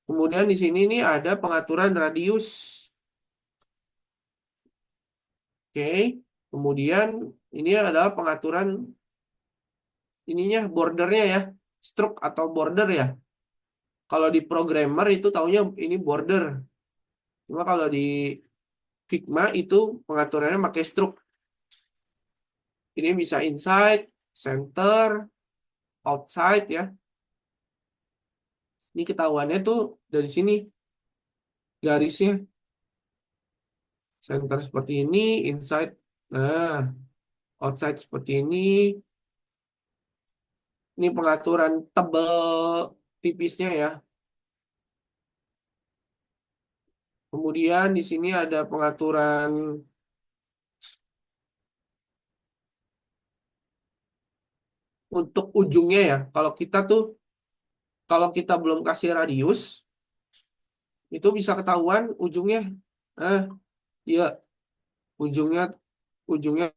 Kemudian di sini nih ada pengaturan radius. Oke. Kemudian ini adalah pengaturan ininya bordernya ya. Stroke atau border ya. Kalau di programmer itu taunya ini border. Cuma kalau di Figma itu pengaturannya pakai stroke. Ini bisa inside, center, outside ya. Ini ketahuannya tuh dari sini garisnya. Center seperti ini, inside. Nah, outside seperti ini. Ini pengaturan tebal tipisnya ya. Kemudian di sini ada pengaturan untuk ujungnya ya. Kalau kita belum kasih radius, itu bisa ketahuan ujungnya. Eh, ya, ujungnya ujungnya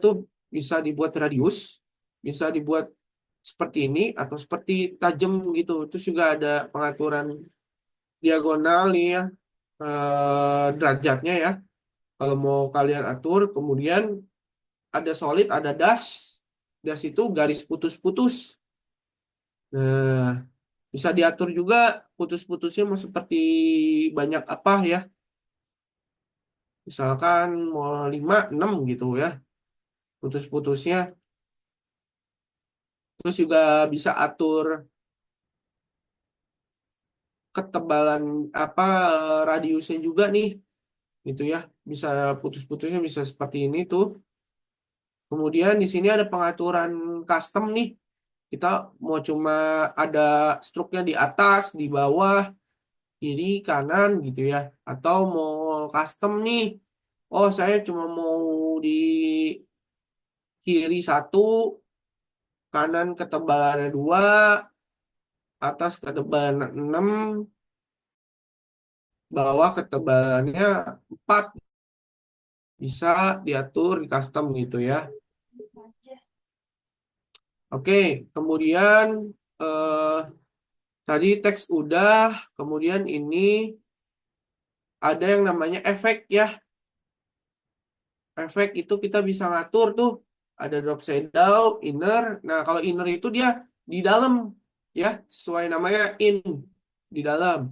tuh bisa dibuat radius, bisa dibuat seperti ini atau seperti tajam gitu. Terus juga ada pengaturan diagonal nih ya, derajatnya ya. Kalau mau kalian atur, kemudian ada solid, ada dash. Dash itu garis putus-putus. Nah, bisa diatur juga putus-putusnya mau seperti banyak apa ya. Misalkan mau 5, 6 gitu ya. Putus-putusnya. Terus juga bisa atur ketebalan apa radiusnya juga nih. Gitu ya. Bisa putus-putusnya bisa seperti ini tuh. Kemudian di sini ada pengaturan custom nih. Kita mau cuma ada struknya di atas, di bawah, kiri, kanan gitu ya. Atau mau custom nih. Oh, saya cuma mau di kiri 1, kanan ketebalannya 2, atas ketebalan 6, bawah ketebalannya 4. Bisa diatur di custom gitu ya. Oke, kemudian eh, tadi teks udah, kemudian ini ada yang namanya efek ya. Efek itu kita bisa ngatur tuh. Ada drop shadow, inner. Nah, kalau inner itu dia di dalam ya, sesuai namanya in di dalam.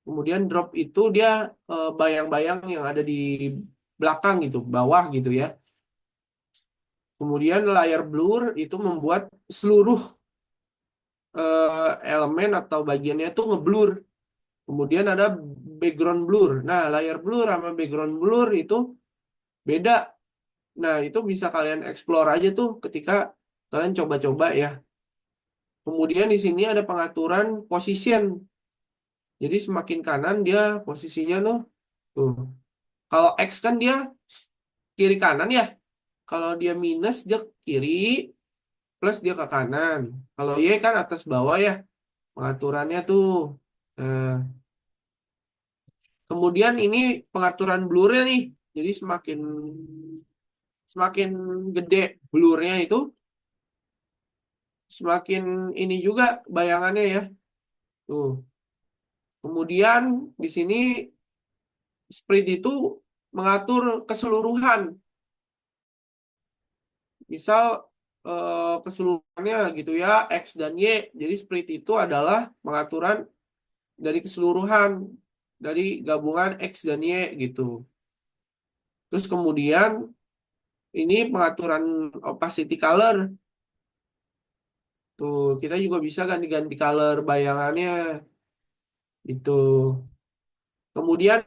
Kemudian drop itu dia bayang-bayang yang ada di belakang gitu, bawah gitu ya. Kemudian layer blur itu membuat seluruh elemen atau bagiannya itu ngeblur. Kemudian ada background blur. Nah, layer blur sama background blur itu beda. Nah, itu bisa kalian explore aja tuh ketika kalian coba-coba ya. Kemudian di sini ada pengaturan position. Jadi semakin kanan dia posisinya tuh. Kalau X kan dia kiri kanan ya. Kalau dia minus dia kiri, plus dia ke kanan. Kalau Y kan atas bawah ya. Pengaturannya tuh. Nah, kemudian ini pengaturan blurnya nih. Jadi semakin gede blurnya itu, semakin ini juga bayangannya ya. Tuh. Kemudian di sini split itu mengatur keseluruhan. Misal keseluruhannya gitu ya, X dan Y. Jadi split itu adalah pengaturan dari keseluruhan dari gabungan X dan Y gitu. Terus kemudian ini pengaturan opacity color. Tuh, kita juga bisa ganti-ganti color bayangannya. Itu. Kemudian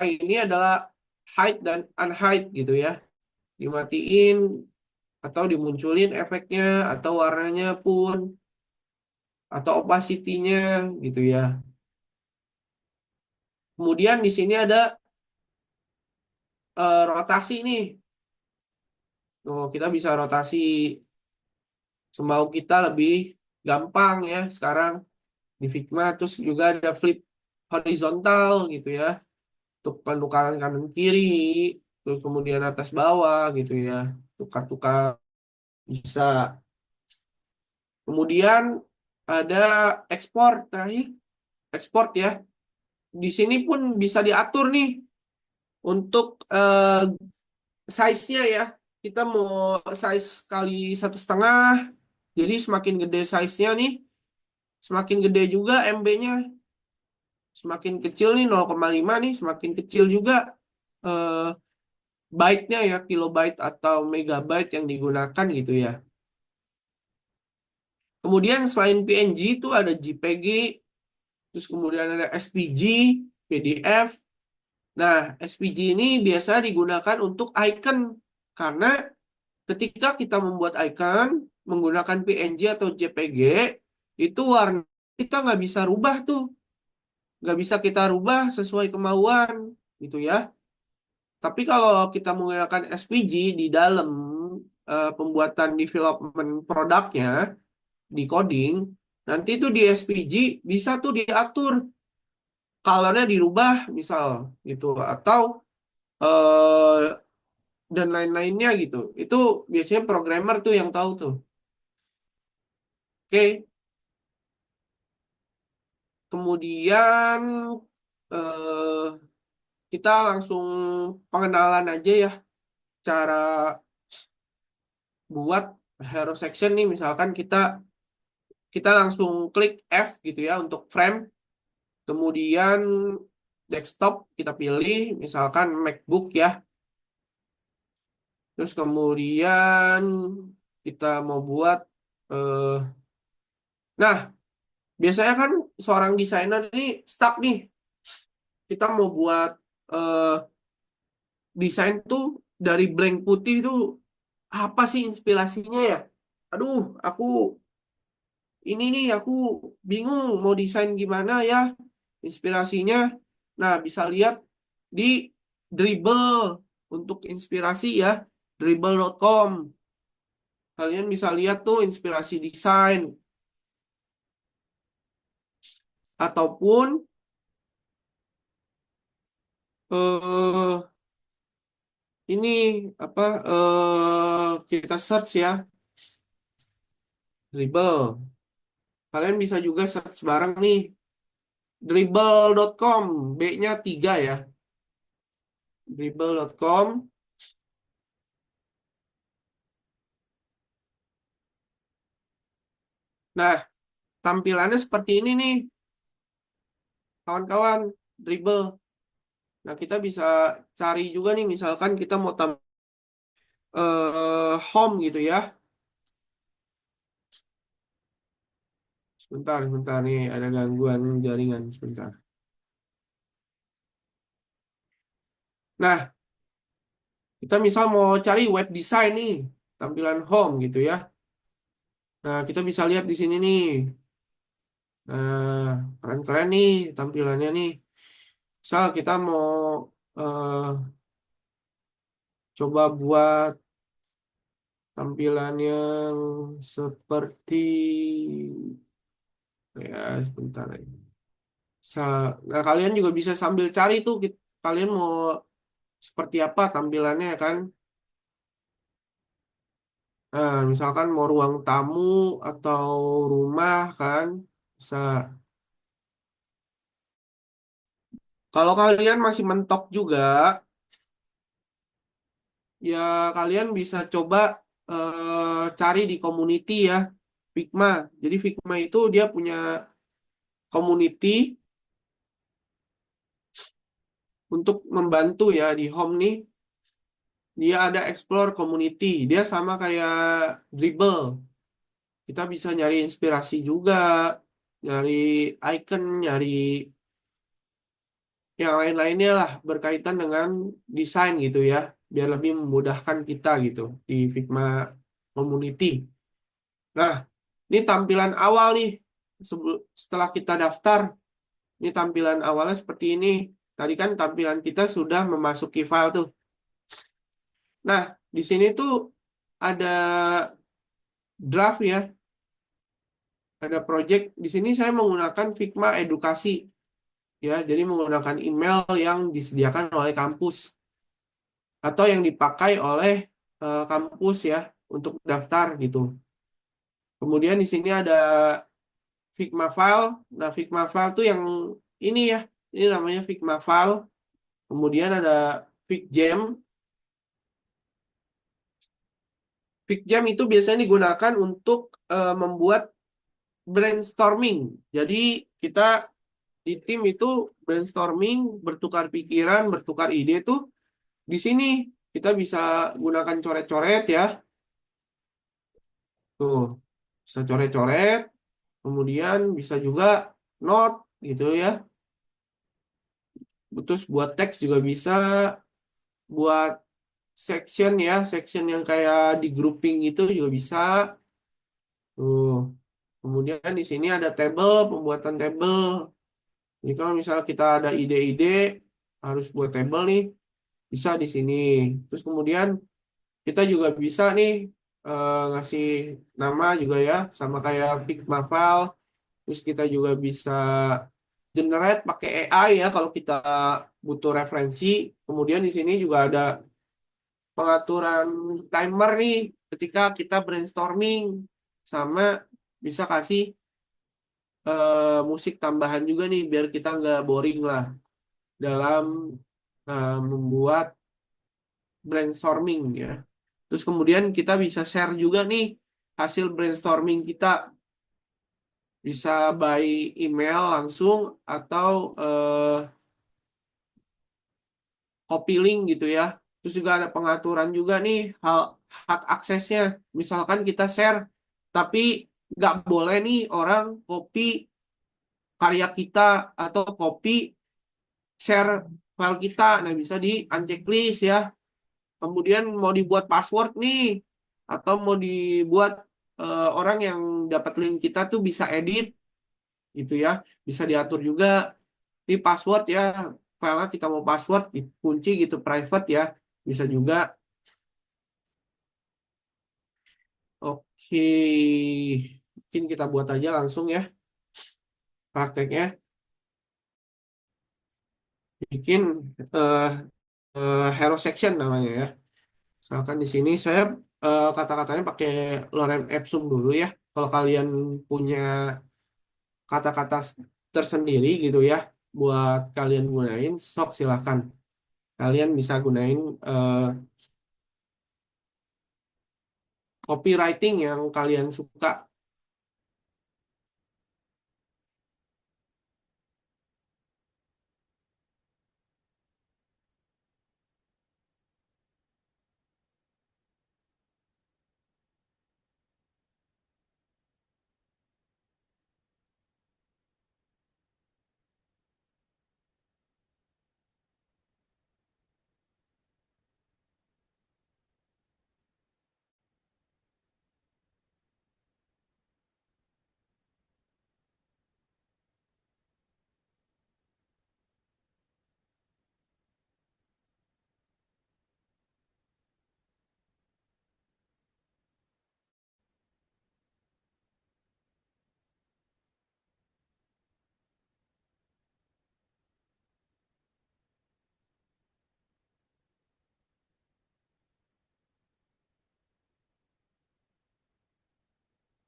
ini adalah hide dan unhide gitu ya. Dimatiin atau dimunculin efeknya atau warnanya pun atau opacity-nya gitu ya. Kemudian di sini ada rotasi nih. Tuh, kita bisa rotasi semau kita lebih gampang ya sekarang di Figma. Terus juga ada flip horizontal gitu ya. Untuk penukaran kanan kiri, terus kemudian atas bawah gitu ya. Tukar-tukar bisa. Kemudian ada ekspor terakhir, ekspor ya. Di sini pun bisa diatur nih untuk size-nya ya. Kita mau size kali 1,5. Jadi semakin gede size-nya nih, semakin gede juga MB-nya. Semakin kecil nih 0,5 nih, semakin kecil juga eh, byte-nya ya, kilobyte atau megabyte yang digunakan gitu ya. Kemudian selain PNG itu ada JPG, terus kemudian ada SVG, PDF. Nah, SVG ini biasa digunakan untuk icon karena ketika kita membuat icon menggunakan PNG atau JPG, itu warna kita nggak bisa rubah tuh. nggak bisa kita rubah sesuai kemauan gitu ya. Tapi kalau kita menggunakan SVG di dalam pembuatan development produknya, di coding, nanti tuh di SVG bisa tuh diatur colornya dirubah misal gitu, atau eh, dan lain-lainnya gitu. Itu biasanya programmer tuh yang tahu tuh. Oke, kemudian eh, kita langsung pengenalan aja ya cara buat hero section nih. Misalkan kita kita langsung klik F gitu ya untuk frame, kemudian desktop kita pilih misalkan MacBook ya. Terus kemudian kita mau buat eh nah, biasanya kan seorang desainer ini stuck nih. Kita mau buat eh desain tuh dari blank putih tuh apa sih inspirasinya ya? Aduh, aku bingung mau desain gimana ya inspirasinya. Nah, bisa lihat di Dribble untuk inspirasi ya, dribble.com. Kalian bisa lihat tuh inspirasi desain ataupun eh ini apa kita search ya, Dribble. Kalian bisa juga search bareng nih, dribble.com, B-nya 3 ya, dribble.com. Nah, tampilannya seperti ini nih, kawan-kawan, Dribble. Nah, kita bisa cari juga nih, misalkan kita mau home gitu ya. Sebentar, sebentar nih, ada gangguan jaringan sebentar. Nah, kita misal mau cari web design nih, tampilan home gitu ya. Nah, kita bisa lihat di sini nih. Nah, keren-keren nih tampilannya nih. Misal kita mau eh, coba buat tampilan yang seperti ya sebentar ya. Nah, kalian juga bisa sambil cari tuh kalian mau seperti apa tampilannya kan. Nah, misalkan mau ruang tamu atau rumah kan bisa. Kalau kalian masih mentok juga, ya kalian bisa coba cari di community ya, Figma. Jadi Figma itu dia punya community untuk membantu ya di home nih. Dia ada explore community. Dia sama kayak Dribble. Kita bisa nyari inspirasi juga, nyari icon, nyari yang lain-lainnya lah berkaitan dengan desain gitu ya, biar lebih memudahkan kita gitu di Figma community. Nah, ini tampilan awal nih. Setelah kita daftar, ini tampilan awalnya seperti ini. Tadi kan tampilan kita sudah memasuki file tuh. Nah, di sini tuh ada draft ya, ada project. Di sini saya menggunakan Figma edukasi ya, jadi menggunakan email yang disediakan oleh kampus atau yang dipakai oleh kampus ya untuk daftar gitu. Kemudian di sini ada Figma file. Nah, Figma file tuh yang ini ya. Ini namanya Figma file. Kemudian ada FigJam. FigJam itu biasanya digunakan untuk membuat brainstorming. Jadi kita di tim itu brainstorming, bertukar pikiran, bertukar ide tuh di sini kita bisa gunakan coret-coret ya. Tuh, bisa coret-coret. Kemudian bisa juga note gitu ya. Terus buat teks juga bisa, buat section ya, section yang kayak di grouping itu juga bisa. Tuh. Kemudian di sini ada table, pembuatan table. Jadi kalau misalnya kita ada ide-ide harus buat table nih, bisa di sini. Terus kemudian kita juga bisa nih ngasih nama juga ya, sama kayak Figma file. Terus kita juga bisa generate pakai AI ya kalau kita butuh referensi. Kemudian di sini juga ada pengaturan timer nih ketika kita brainstorming, sama bisa kasih musik tambahan juga nih biar kita nggak boring lah dalam membuat brainstorming ya. Terus kemudian kita bisa share juga nih hasil brainstorming kita, bisa by email langsung atau copy link gitu ya. Terus juga ada pengaturan juga nih hal hak aksesnya. Misalkan kita share, tapi nggak boleh nih orang copy karya kita atau copy share file kita. Nah, bisa di unchecklist ya. Kemudian mau dibuat password nih, atau mau dibuat orang yang dapat link kita tuh bisa edit gitu ya. Bisa diatur juga di password ya. File kita mau password, kunci gitu, private ya. Bisa juga. Oke, mungkin kita buat aja langsung ya prakteknya. Bikin eh, hero section namanya ya. Misalkan di sini saya kata-katanya pakai Lorem Ipsum dulu ya. Kalau kalian punya kata-kata tersendiri gitu ya, buat kalian gunain, sok silakan. Kalian bisa gunain copywriting yang kalian suka.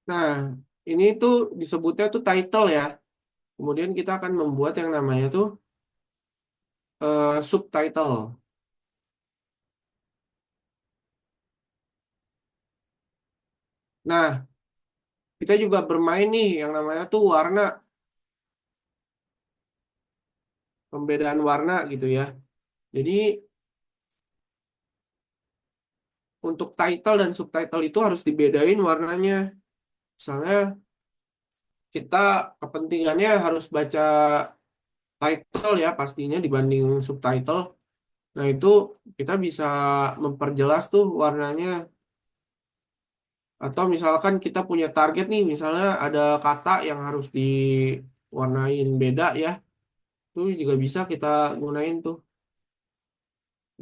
Nah, ini tuh disebutnya tuh title ya. Kemudian kita akan membuat yang namanya tuh subtitle. Nah, kita juga bermain nih yang namanya tuh warna, pembedaan warna gitu ya. Jadi untuk title dan subtitle itu harus dibedain warnanya. Misalnya kita kepentingannya harus baca title ya pastinya dibanding subtitle. Nah, itu kita bisa memperjelas tuh warnanya. Atau misalkan kita punya target nih, misalnya ada kata yang harus diwarnain beda ya. Itu juga bisa kita gunain tuh.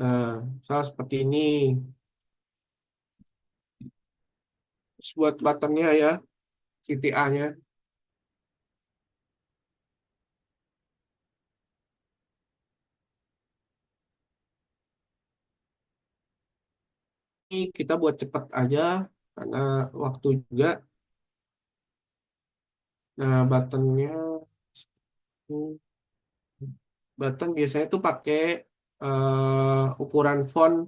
Nah, misalnya seperti ini. Terus buat buttonnya ya, titik A-nya. Ini kita buat cepet aja, karena waktu juga. Nah, buttonnya, button biasanya tuh pakai ukuran font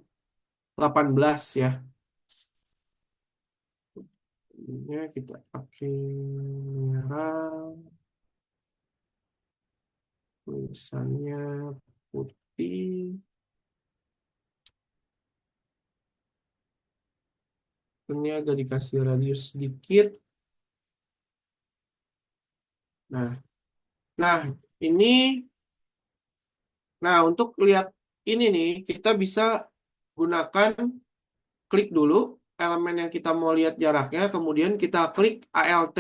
18 ya. Ini kita pakai merah, tulisannya putih. Ini agak dikasih radius sedikit. Nah, nah ini, nah untuk lihat ini nih, kita bisa gunakan klik dulu elemen yang kita mau lihat jaraknya, kemudian kita klik ALT,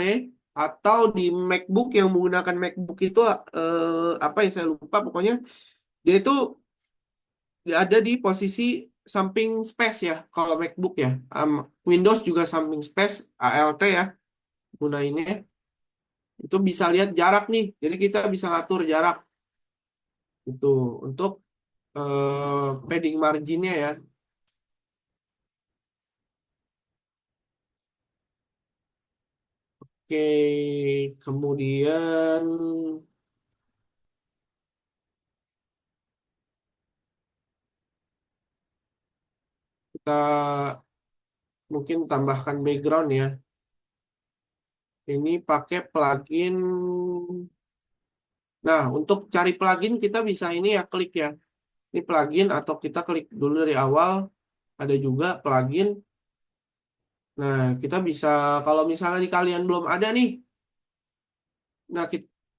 atau di MacBook yang menggunakan MacBook itu apa ya saya lupa pokoknya dia itu ada di posisi samping space ya kalau MacBook ya. Windows juga samping space ALT ya gunainnya itu bisa lihat jarak nih jadi kita bisa ngatur jarak itu untuk padding marginnya ya. Oke, kemudian kita mungkin tambahkan background ya. Ini pakai plugin. Nah, untuk cari plugin kita bisa ini ya klik ya. Ini plugin atau kita klik dulu dari awal. Ada juga plugin. Nah, kita bisa kalau misalnya di kalian belum ada nih. Nah,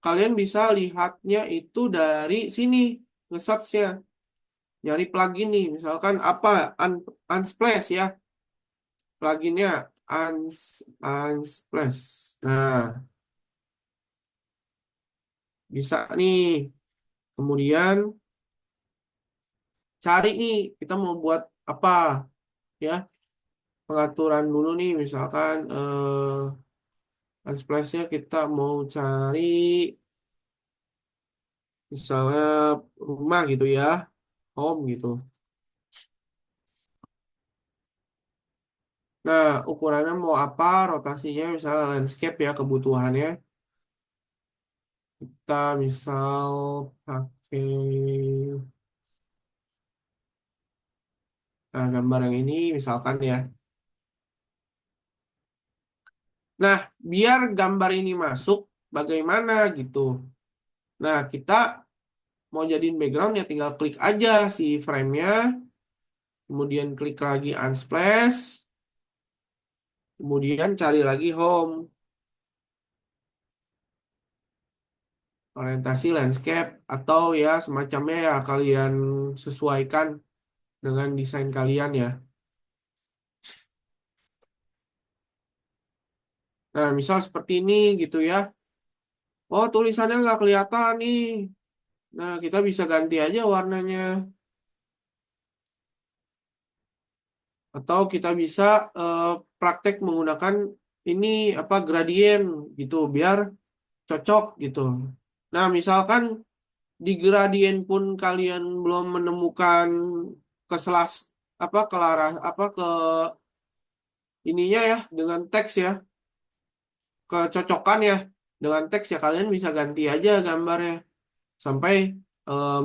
kalian bisa lihatnya itu dari sini nge-search-nya. Nyari plugin nih, misalkan apa Unsplash ya. Pluginnya Unsplash. Nah, bisa nih. Kemudian cari nih kita mau buat apa ya pengaturan dulu nih misalkan Unsplash-nya kita mau cari misalnya rumah gitu ya home gitu. Nah ukurannya mau apa rotasinya misalnya landscape ya kebutuhannya kita misal pakai gambar yang ini misalkan ya. Nah, biar gambar ini masuk, bagaimana gitu. Nah, kita mau jadiin background ya tinggal klik aja si frame-nya, kemudian klik lagi unsplash, kemudian cari lagi home, orientasi landscape, atau ya semacamnya ya kalian sesuaikan dengan desain kalian ya. Nah, misal seperti ini gitu ya. Oh, tulisannya nggak kelihatan nih. Nah, kita bisa ganti aja warnanya. Atau kita bisa eh, praktek menggunakan ini apa gradien gitu biar cocok gitu. Nah, misalkan di gradien pun kalian belum menemukan keselas apa kelaras apa ke ininya ya dengan teks ya, kecocokan ya dengan teks ya kalian bisa ganti aja gambarnya sampai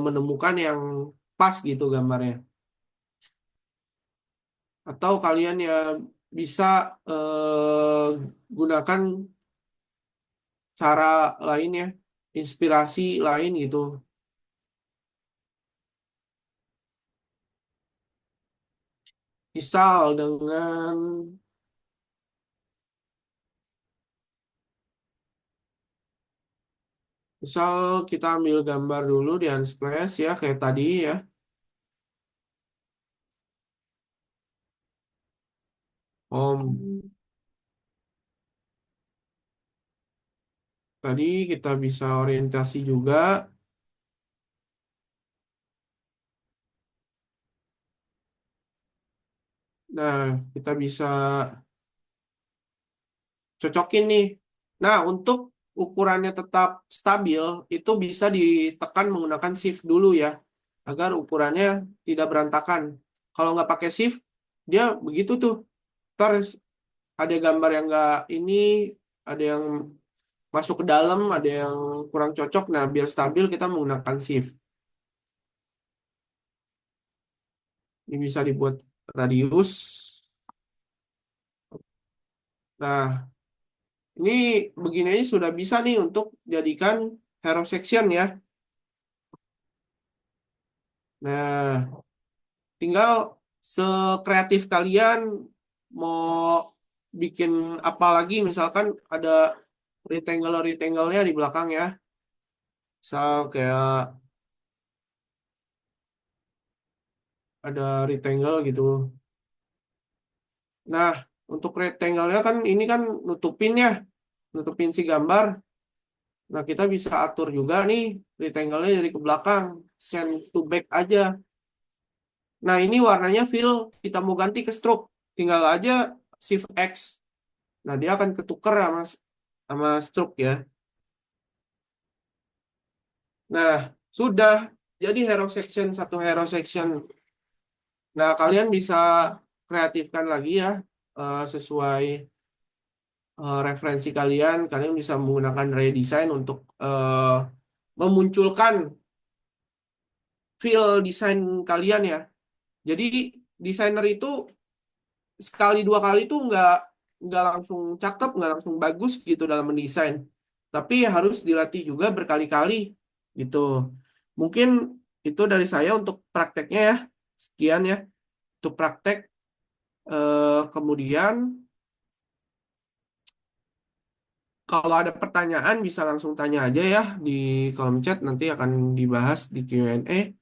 menemukan yang pas gitu gambarnya. Atau kalian ya bisa gunakan cara lain ya, inspirasi lain gitu. Misal dengan misal kita ambil gambar dulu di Unsplash ya kayak tadi ya. Tadi kita bisa orientasi juga. Nah, kita bisa cocokin nih. Nah, untuk ukurannya tetap stabil, itu bisa ditekan menggunakan shift dulu ya, agar ukurannya tidak berantakan. Kalau nggak pakai shift, dia begitu tuh. Terus ada gambar yang nggak ini, ada yang masuk ke dalam, ada yang kurang cocok. Nah, biar stabil kita menggunakan shift. Ini bisa dibuat radius. Nah, ini begini aja sudah bisa nih untuk jadikan hero section ya. Nah, tinggal sekreatif kalian mau bikin apa lagi misalkan ada rectangle-nya di belakang ya. Misal kayak ada rectangle gitu. Nah, untuk rectangle-nya kan ini kan nutupin ya. nutupin si gambar. Nah, kita bisa atur juga nih rectangle-nya dari ke belakang, send to back aja. Nah, ini warnanya fill, kita mau ganti ke stroke, tinggal aja shift X. Nah, dia akan ketuker sama stroke ya. Nah, sudah jadi hero section, satu hero section. Nah, kalian bisa kreatifkan lagi ya, sesuai referensi kalian. Kalian bisa menggunakan redesign untuk memunculkan feel desain kalian ya. Jadi desainer itu sekali dua kali tuh nggak langsung cakep, nggak langsung bagus gitu dalam mendesain. Tapi harus dilatih juga berkali-kali gitu. Mungkin itu dari saya untuk prakteknya ya. Sekian ya untuk praktek. Kemudian kalau ada pertanyaan bisa langsung tanya aja ya di kolom chat, nanti akan dibahas di Q&A.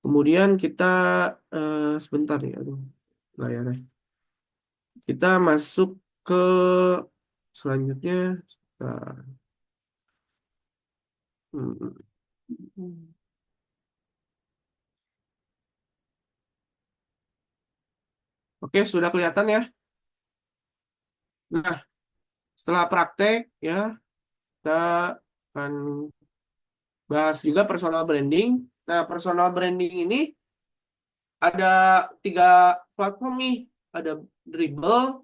Kemudian kita sebentar ya, aduh, layarnya. Kita masuk ke selanjutnya. Sebentar. Hmm. Oke, sudah kelihatan ya. Nah, setelah praktek ya, kita akan bahas juga personal branding. Nah, personal branding ini ada 3 platform nih. Ada Dribble,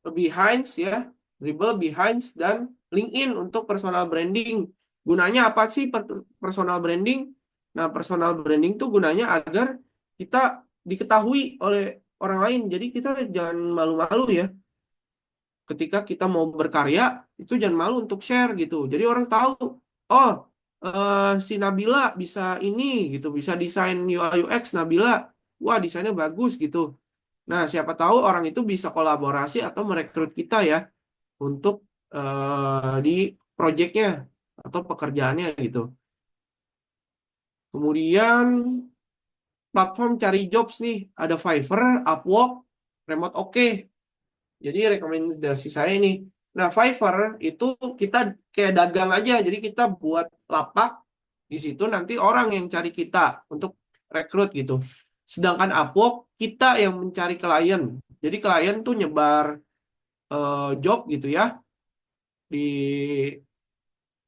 Behance ya, Dribble, Behance, dan LinkedIn untuk personal branding. Gunanya apa sih personal branding? Nah, personal branding tuh gunanya agar kita diketahui oleh orang lain. Jadi kita jangan malu-malu ya. Ketika kita mau berkarya, itu jangan malu untuk share gitu. Jadi orang tahu, oh, si Nabila bisa ini gitu, bisa desain UI UX Nabila. Wah, desainnya bagus gitu. Nah, siapa tahu orang itu bisa kolaborasi atau merekrut kita ya untuk di proyeknya atau pekerjaannya gitu. Kemudian platform cari jobs nih, ada Fiverr, Upwork, Remote OK. Jadi rekomendasi saya nih. Nah, Fiverr itu kita kayak dagang aja. Jadi kita buat lapak di situ, nanti orang yang cari kita untuk rekrut gitu. Sedangkan Upwork kita yang mencari klien. Jadi klien tuh nyebar job gitu ya di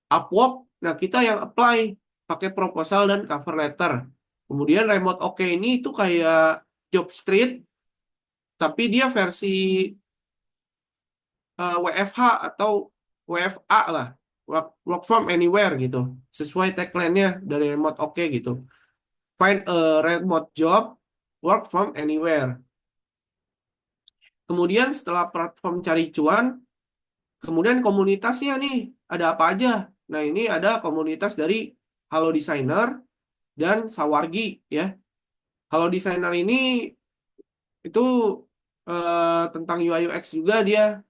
Upwork. Nah, kita yang apply pakai proposal dan cover letter. Kemudian Remote OK ini itu kayak Job Street, tapi dia versi WFH atau WFA lah, work from anywhere gitu, sesuai tagline-nya dari Remote OK gitu. Find a remote job, work from anywhere. Kemudian setelah platform cari cuan, kemudian komunitasnya nih, ada apa aja? Nah, ini ada komunitas dari Halo Designer dan Sawargi ya. Halo Designer ini itu tentang UI UX juga dia,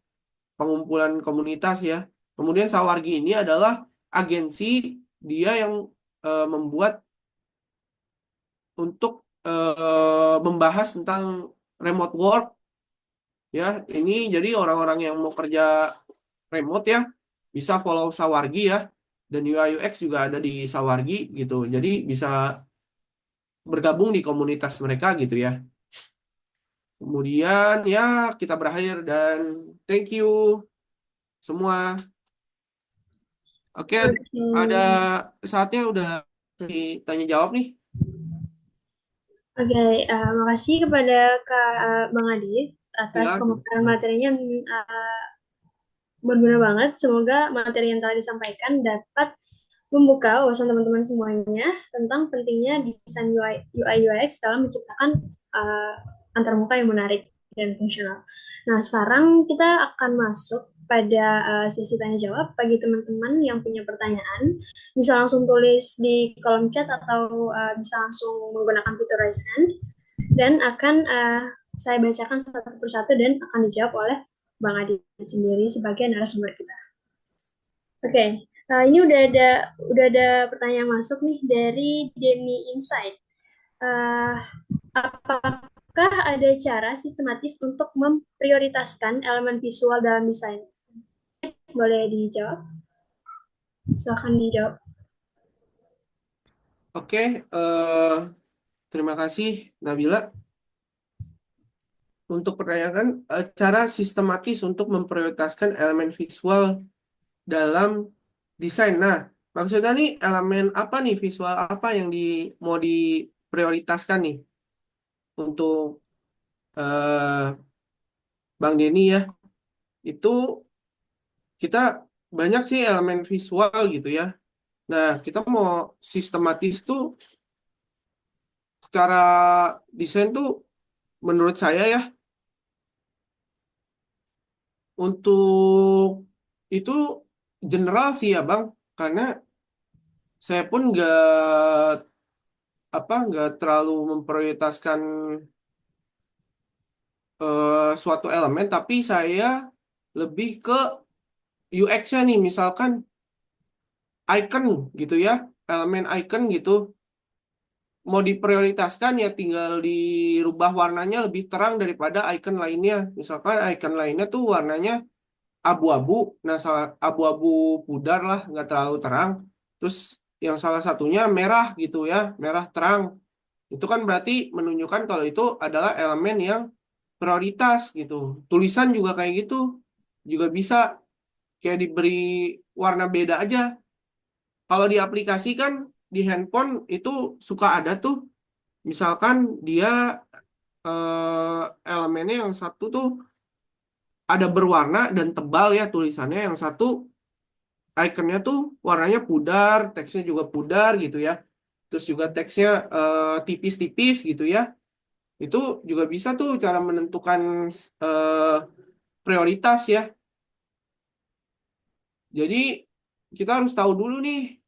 pengumpulan komunitas ya. Kemudian Sawargi ini adalah agensi, dia yang membuat untuk membahas tentang remote work ya. Ini jadi orang-orang yang mau kerja remote ya bisa follow Sawargi ya. Dan UI UX juga ada di Sawargi gitu. Jadi bisa bergabung di komunitas mereka gitu ya. Kemudian ya kita berakhir dan thank you semua. Oke, ada saatnya udah ditanya jawab nih. Oke, makasih kepada Bang Adi atas Ya, pemaparan materinya yang berguna banget. Semoga materi yang telah disampaikan dapat membuka wawasan teman-teman semuanya tentang pentingnya desain UI UX dalam menciptakan uh, antarmuka yang menarik dan fungsional. Nah, sekarang kita akan masuk pada sesi tanya jawab. Bagi teman-teman yang punya pertanyaan, bisa langsung tulis di kolom chat atau bisa langsung menggunakan fitur raise hand dan akan saya bacakan satu persatu dan akan dijawab oleh Bang Adi sendiri sebagai narasumber kita. Oke, ini udah ada pertanyaan masuk nih dari Demi Insight. Apakah ada cara sistematis untuk memprioritaskan elemen visual dalam desain? Boleh dijawab? Silahkan dijawab. Oke, terima kasih Nabila untuk pertanyaan cara sistematis untuk memprioritaskan elemen visual dalam desain. Nah, maksudnya nih elemen apa nih visual apa yang mau diprioritaskan nih untuk eh, Bang Denny ya. Itu kita banyak sih elemen visual gitu ya. Nah, kita mau sistematis tuh secara desain tuh menurut saya ya untuk itu general sih ya Bang, karena saya pun nggak terlalu memprioritaskan suatu elemen, tapi saya lebih ke UX-nya nih, misalkan icon gitu ya, elemen icon gitu, mau diprioritaskan ya tinggal dirubah warnanya lebih terang daripada icon lainnya. Misalkan icon lainnya tuh warnanya abu-abu, nah abu-abu pudar lah, nggak terlalu terang. Terus yang salah satunya merah gitu ya, merah terang. Itu kan berarti menunjukkan kalau itu adalah elemen yang prioritas gitu. Tulisan juga kayak gitu, juga bisa kayak diberi warna beda aja. Kalau di aplikasi kan di handphone itu suka ada tuh, misalkan dia elemennya yang satu tuh ada berwarna dan tebal ya tulisannya, yang satu ikonnya tuh warnanya pudar, teksnya juga pudar gitu ya. Terus juga teksnya tipis-tipis gitu ya. Itu juga bisa tuh cara menentukan eh, prioritas ya. Jadi kita harus tahu dulu nih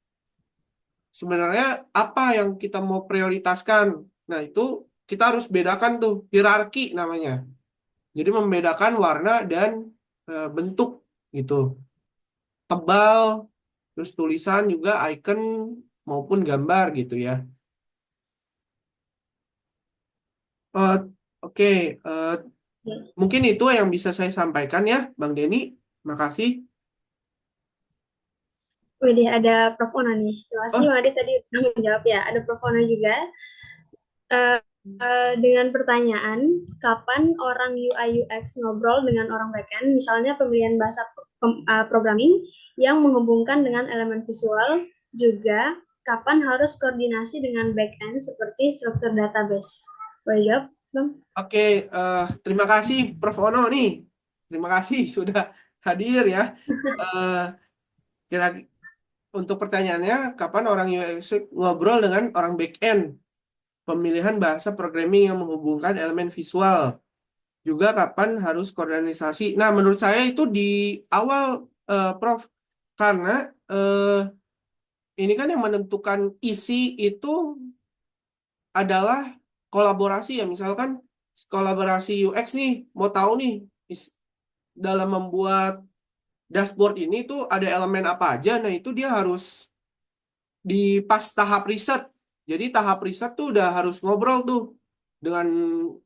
sebenarnya apa yang kita mau prioritaskan. Nah, itu kita harus bedakan tuh hierarki namanya. Jadi membedakan warna dan bentuk gitu. Tebal, terus tulisan juga icon maupun gambar gitu ya. Eh, Oke, eh, Ya. mungkin itu yang bisa saya sampaikan ya, Bang Denny. Makasih. Widih, ada Prof. Ona nih. Terima kasih, Oh, Madi tadi udah menjawab ya. Ada Prof. Ona juga. Eh, dengan pertanyaan, kapan orang UI UX ngobrol dengan orang backend, misalnya pemilihan bahasa programming yang menghubungkan dengan elemen visual, juga kapan harus koordinasi dengan backend seperti struktur database. Boleh jawab, Bang? oke, terima kasih Prof. Ono nih. Terima kasih sudah hadir ya. Eh, kira untuk pertanyaannya, kapan orang UX ngobrol dengan orang back-end? Pemilihan bahasa programming yang menghubungkan elemen visual. Juga kapan harus koordinasi. Nah, menurut saya itu di awal, Prof. Karena eh, ini kan yang menentukan isi itu adalah kolaborasi ya. Misalkan kolaborasi UX nih, mau tahu nih dalam membuat dashboard ini tuh ada elemen apa aja. Nah, itu dia harus di pas tahap riset. Jadi tahap riset tuh udah harus ngobrol tuh dengan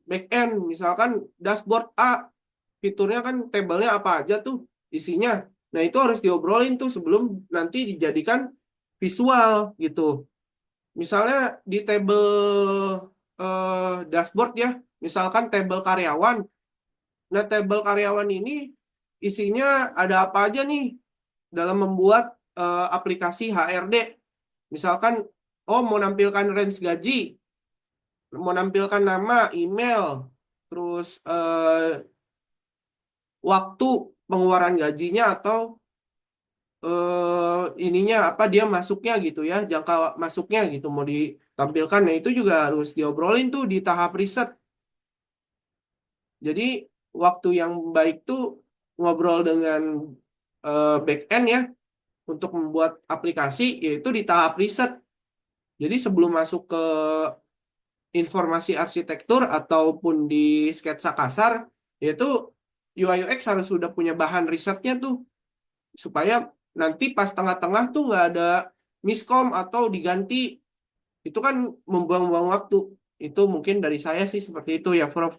back end. Misalkan dashboard A, fiturnya kan tabelnya apa aja tuh isinya. Nah, itu harus diobrolin tuh sebelum nanti dijadikan visual gitu. Misalnya di tabel dashboard ya, misalkan tabel karyawan. Nah, tabel karyawan ini isinya ada apa aja nih dalam membuat aplikasi HRD. Misalkan, oh mau nampilkan range gaji, mau nampilkan nama, email, terus waktu pengeluaran gajinya atau ininya apa dia masuknya gitu ya, jangka masuknya gitu mau ditampilkan. Nah, itu juga harus diobrolin tuh di tahap riset. Jadi waktu yang baik tuh ngobrol dengan back end ya untuk membuat aplikasi yaitu di tahap riset. Jadi sebelum masuk ke informasi arsitektur ataupun di sketsa kasar, yaitu UI UX harus sudah punya bahan risetnya tuh supaya nanti pas tengah-tengah tuh nggak ada miskom atau diganti. Itu kan membuang-buang waktu. Itu mungkin dari saya sih seperti itu ya, Prof.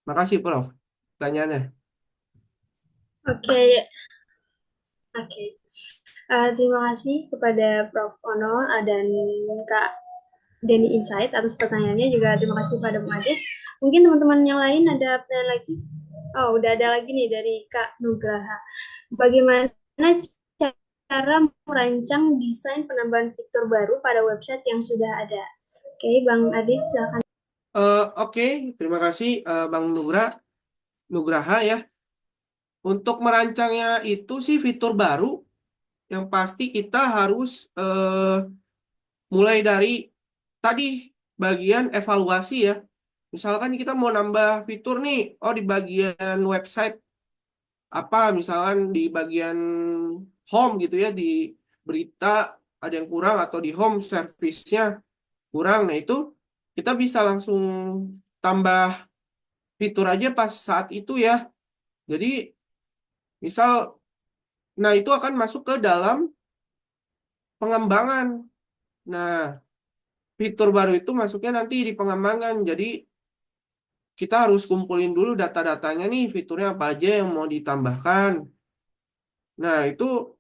Makasih, Prof. Pertanyaannya. Oke, Oke. Terima kasih kepada Prof. Ono dan Kak Denny Insight atas pertanyaannya, juga terima kasih kepada Bung Adit. Mungkin teman-teman yang lain ada pertanyaan lagi? Oh, udah ada lagi nih dari Kak Nugraha. Bagaimana cara merancang desain penambahan fitur baru pada website yang sudah ada? Oke, Bang Adit, silakan. Oke, terima kasih Bang Nugraha ya. Untuk merancangnya itu sih fitur baru, yang pasti kita harus mulai dari tadi bagian evaluasi ya. Misalkan kita mau nambah fitur nih, oh di bagian website apa, misalkan di bagian home gitu ya, di berita ada yang kurang atau di home service-nya kurang. Nah itu kita bisa langsung tambah fitur aja pas saat itu ya. Jadi misal, nah itu akan masuk ke dalam pengembangan. Nah, fitur baru itu masuknya nanti di pengembangan. Jadi kita harus kumpulin dulu data-datanya nih, fiturnya apa aja yang mau ditambahkan. Nah, itu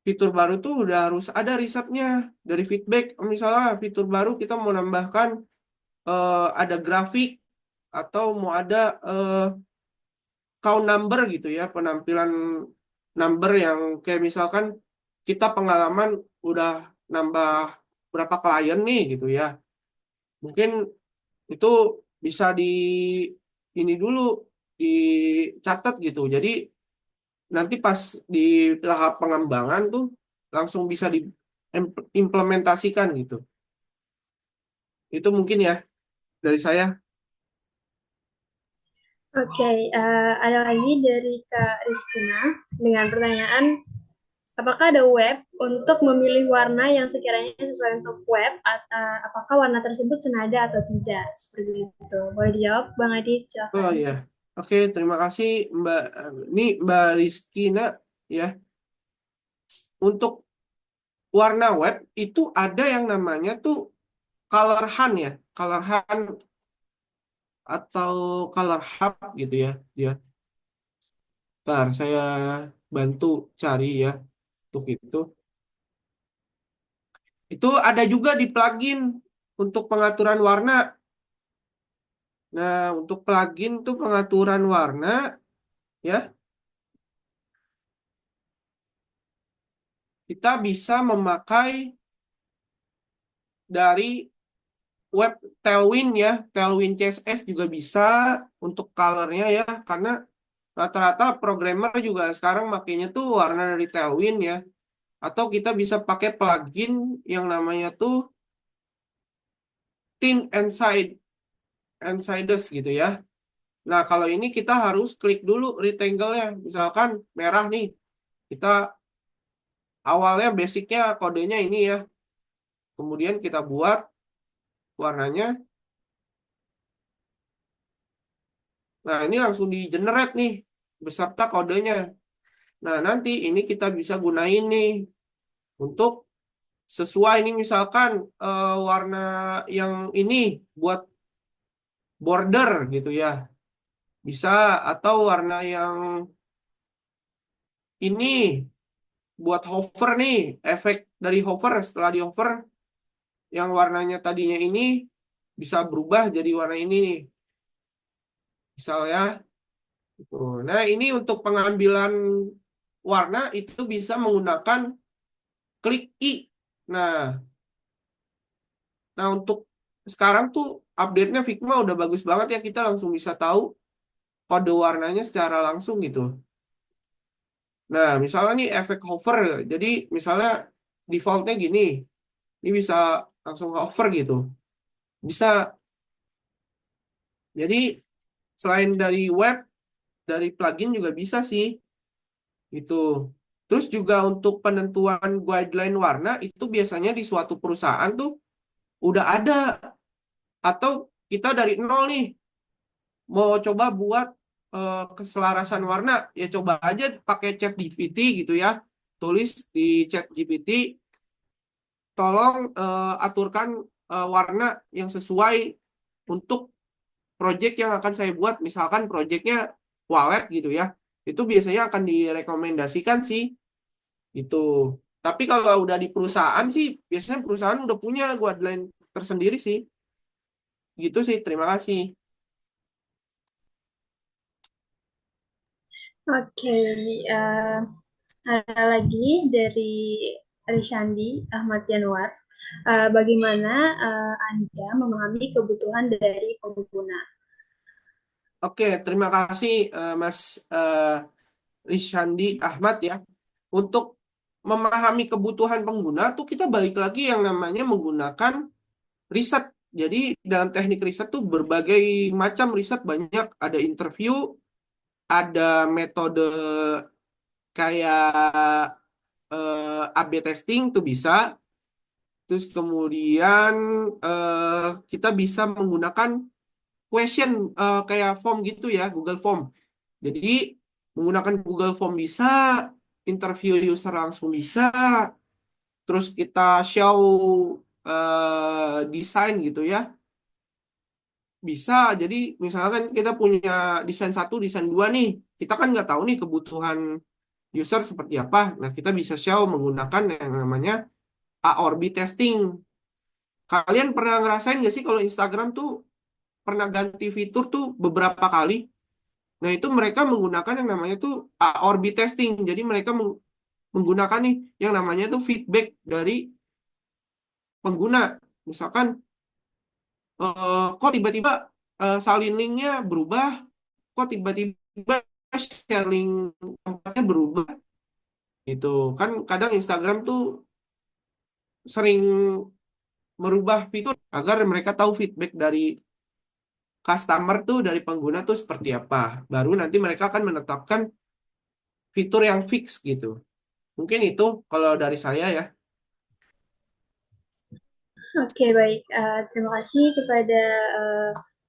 fitur baru tuh udah harus ada risetnya dari feedback. Misalnya fitur baru kita mau nambahkan ada grafik atau mau ada count number gitu ya, penampilan number yang kayak misalkan kita pengalaman udah nambah berapa klien nih gitu ya. Mungkin itu bisa di ini dulu dicatat gitu. Jadi nanti pas di tahap pengembangan tuh langsung bisa diimplementasikan gitu. Itu mungkin ya dari saya. Oke, ada lagi dari Kak Rizkina dengan pertanyaan, apakah ada web untuk memilih warna yang sekiranya sesuai untuk web, apakah warna tersebut senada atau tidak? Seperti itu. Boleh dijawab, Bang Adit, Oh silakan. iya. Oke, terima kasih Mbak. Ini Mbak Rizkina ya. Untuk warna web itu ada yang namanya tuh color hunt ya. Color hunt atau color hub gitu ya. Ya. Bentar, saya bantu cari ya untuk itu. Itu ada juga di plugin untuk pengaturan warna. Nah, untuk plugin tuh pengaturan warna ya, kita bisa memakai dari web Tailwind ya. Tailwind CSS juga bisa untuk colornya ya, karena rata-rata programmer juga sekarang makainya tuh warna dari Tailwind ya. Atau kita bisa pakai plugin yang namanya tuh Tint Insiders gitu ya. Nah, kalau ini kita harus klik dulu rectangle-nya. Misalkan merah nih. Kita awalnya basicnya kodenya ini ya. Kemudian kita buat warnanya. Nah, ini langsung di-generate nih beserta kodenya. Nah, nanti ini kita bisa gunain nih untuk sesuai nih, misalkan warna yang ini buat border gitu ya. Bisa, atau warna yang ini buat hover nih, efek dari hover, setelah di hover yang warnanya tadinya ini bisa berubah jadi warna ini nih. Misalnya gitu. Nah, ini untuk pengambilan warna itu bisa menggunakan klik I. Nah, untuk sekarang tuh update-nya Figma udah bagus banget ya, kita langsung bisa tahu kode warnanya secara langsung gitu. Nah, misalnya nih efek hover, jadi misalnya defaultnya gini, ini bisa langsung hover gitu. Bisa. Jadi selain dari web, dari plugin juga bisa sih. Gitu. Terus juga untuk penentuan guideline warna itu biasanya di suatu perusahaan tuh udah ada. Atau kita dari nol nih mau coba buat keselarasan warna, ya coba aja pakai chat GPT gitu ya. Tulis di chat GPT, tolong aturkan warna yang sesuai untuk project yang akan saya buat. Misalkan projectnya wallet gitu ya. Itu biasanya akan direkomendasikan sih Gitu. Tapi kalau udah di perusahaan sih, biasanya perusahaan udah punya guideline tersendiri sih. Gitu sih, terima kasih. Oke, eh, ada lagi dari Rishandi Ahmad Januar. Bagaimana Anda memahami kebutuhan dari pengguna? Oke, terima kasih Mas Rishandi Ahmad ya. Untuk memahami kebutuhan pengguna tuh kita balik lagi yang namanya menggunakan riset. Jadi dalam teknik riset tuh berbagai macam riset banyak. Ada interview, ada metode kayak A/B testing tuh bisa. Terus kemudian kita bisa menggunakan question kayak form gitu ya, Google Form. Jadi menggunakan Google Form bisa, interview user langsung bisa, terus kita show desain gitu ya. Bisa, jadi misalkan kita punya desain satu, desain dua nih, kita kan nggak tahu nih kebutuhan user seperti apa. Nah, kita bisa show menggunakan yang namanya A/B testing. Kalian pernah ngerasain nggak sih kalau Instagram tuh pernah ganti fitur tuh beberapa kali? Nah, itu mereka menggunakan yang namanya tuh A/B testing. Jadi mereka menggunakan nih yang namanya tuh feedback dari pengguna. Misalkan, kok tiba-tiba salin linknya berubah, kok tiba-tiba sharing tempatnya berubah. Itu kan kadang Instagram tuh sering merubah fitur agar mereka tahu feedback dari customer tuh dari pengguna tuh seperti apa. Baru nanti mereka akan menetapkan fitur yang fix gitu. Mungkin itu kalau dari saya ya. Oke, baik. Terima kasih kepada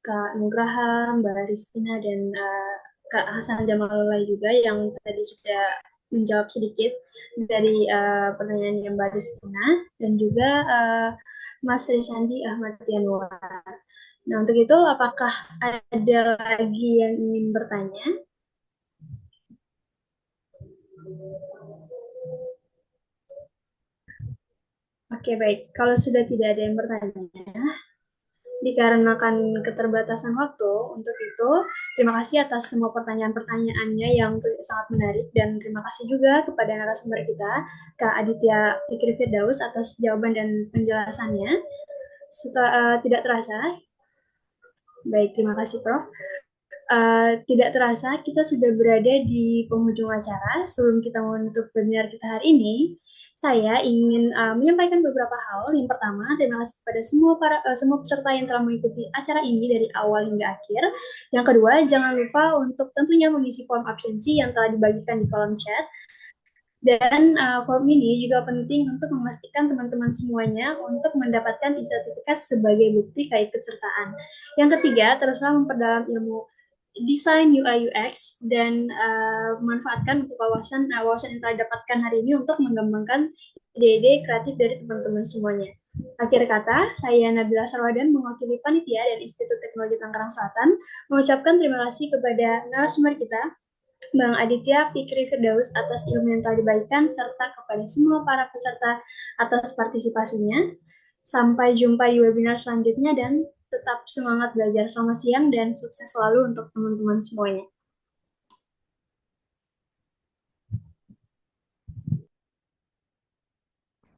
Kak Nugraha, Mbak Rizkina, dan Kak Hasan Jamalullah juga yang tadi sudah menjawab sedikit dari pertanyaan Mbak Rizkina, dan juga Mas Risandi Ahmad Yanwar. Nah, untuk itu, apakah ada lagi yang ingin bertanya? Oke, baik. Kalau sudah tidak ada yang bertanya, dikarenakan keterbatasan waktu, untuk itu terima kasih atas semua pertanyaan-pertanyaannya yang sangat menarik, dan terima kasih juga kepada narasumber kita, Kak Aditya Fikri Firdaus, atas jawaban dan penjelasannya. Setelah, tidak terasa, baik, terima kasih Prof. Tidak terasa kita sudah berada di penghujung acara. Sebelum kita menutup webinar kita hari ini, saya ingin menyampaikan beberapa hal. Yang pertama, terima kasih kepada semua peserta yang telah mengikuti acara ini dari awal hingga akhir. Yang kedua, jangan lupa untuk tentunya mengisi form absensi yang telah dibagikan di kolom chat. Dan form ini juga penting untuk memastikan teman-teman semuanya untuk mendapatkan e-sertifikat sebagai bukti keikutsertaan. Yang ketiga, teruslah memperdalam ilmu desain UI UX dan memanfaatkan untuk wawasan yang telah dapatkan hari ini untuk mengembangkan ide-ide kreatif dari teman-teman semuanya. Akhir kata, saya Nabila Sarwadan mewakili panitia dan Institut Teknologi Tangerang Selatan mengucapkan terima kasih kepada narasumber kita, Bang Aditya Fikri Firdaus, atas ilmu yang telah dibagikan, serta kepada semua para peserta atas partisipasinya. Sampai jumpa di webinar selanjutnya dan tetap semangat belajar. Selamat siang dan sukses selalu untuk teman-teman semuanya.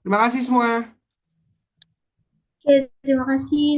Terima kasih semua. Oke, terima kasih.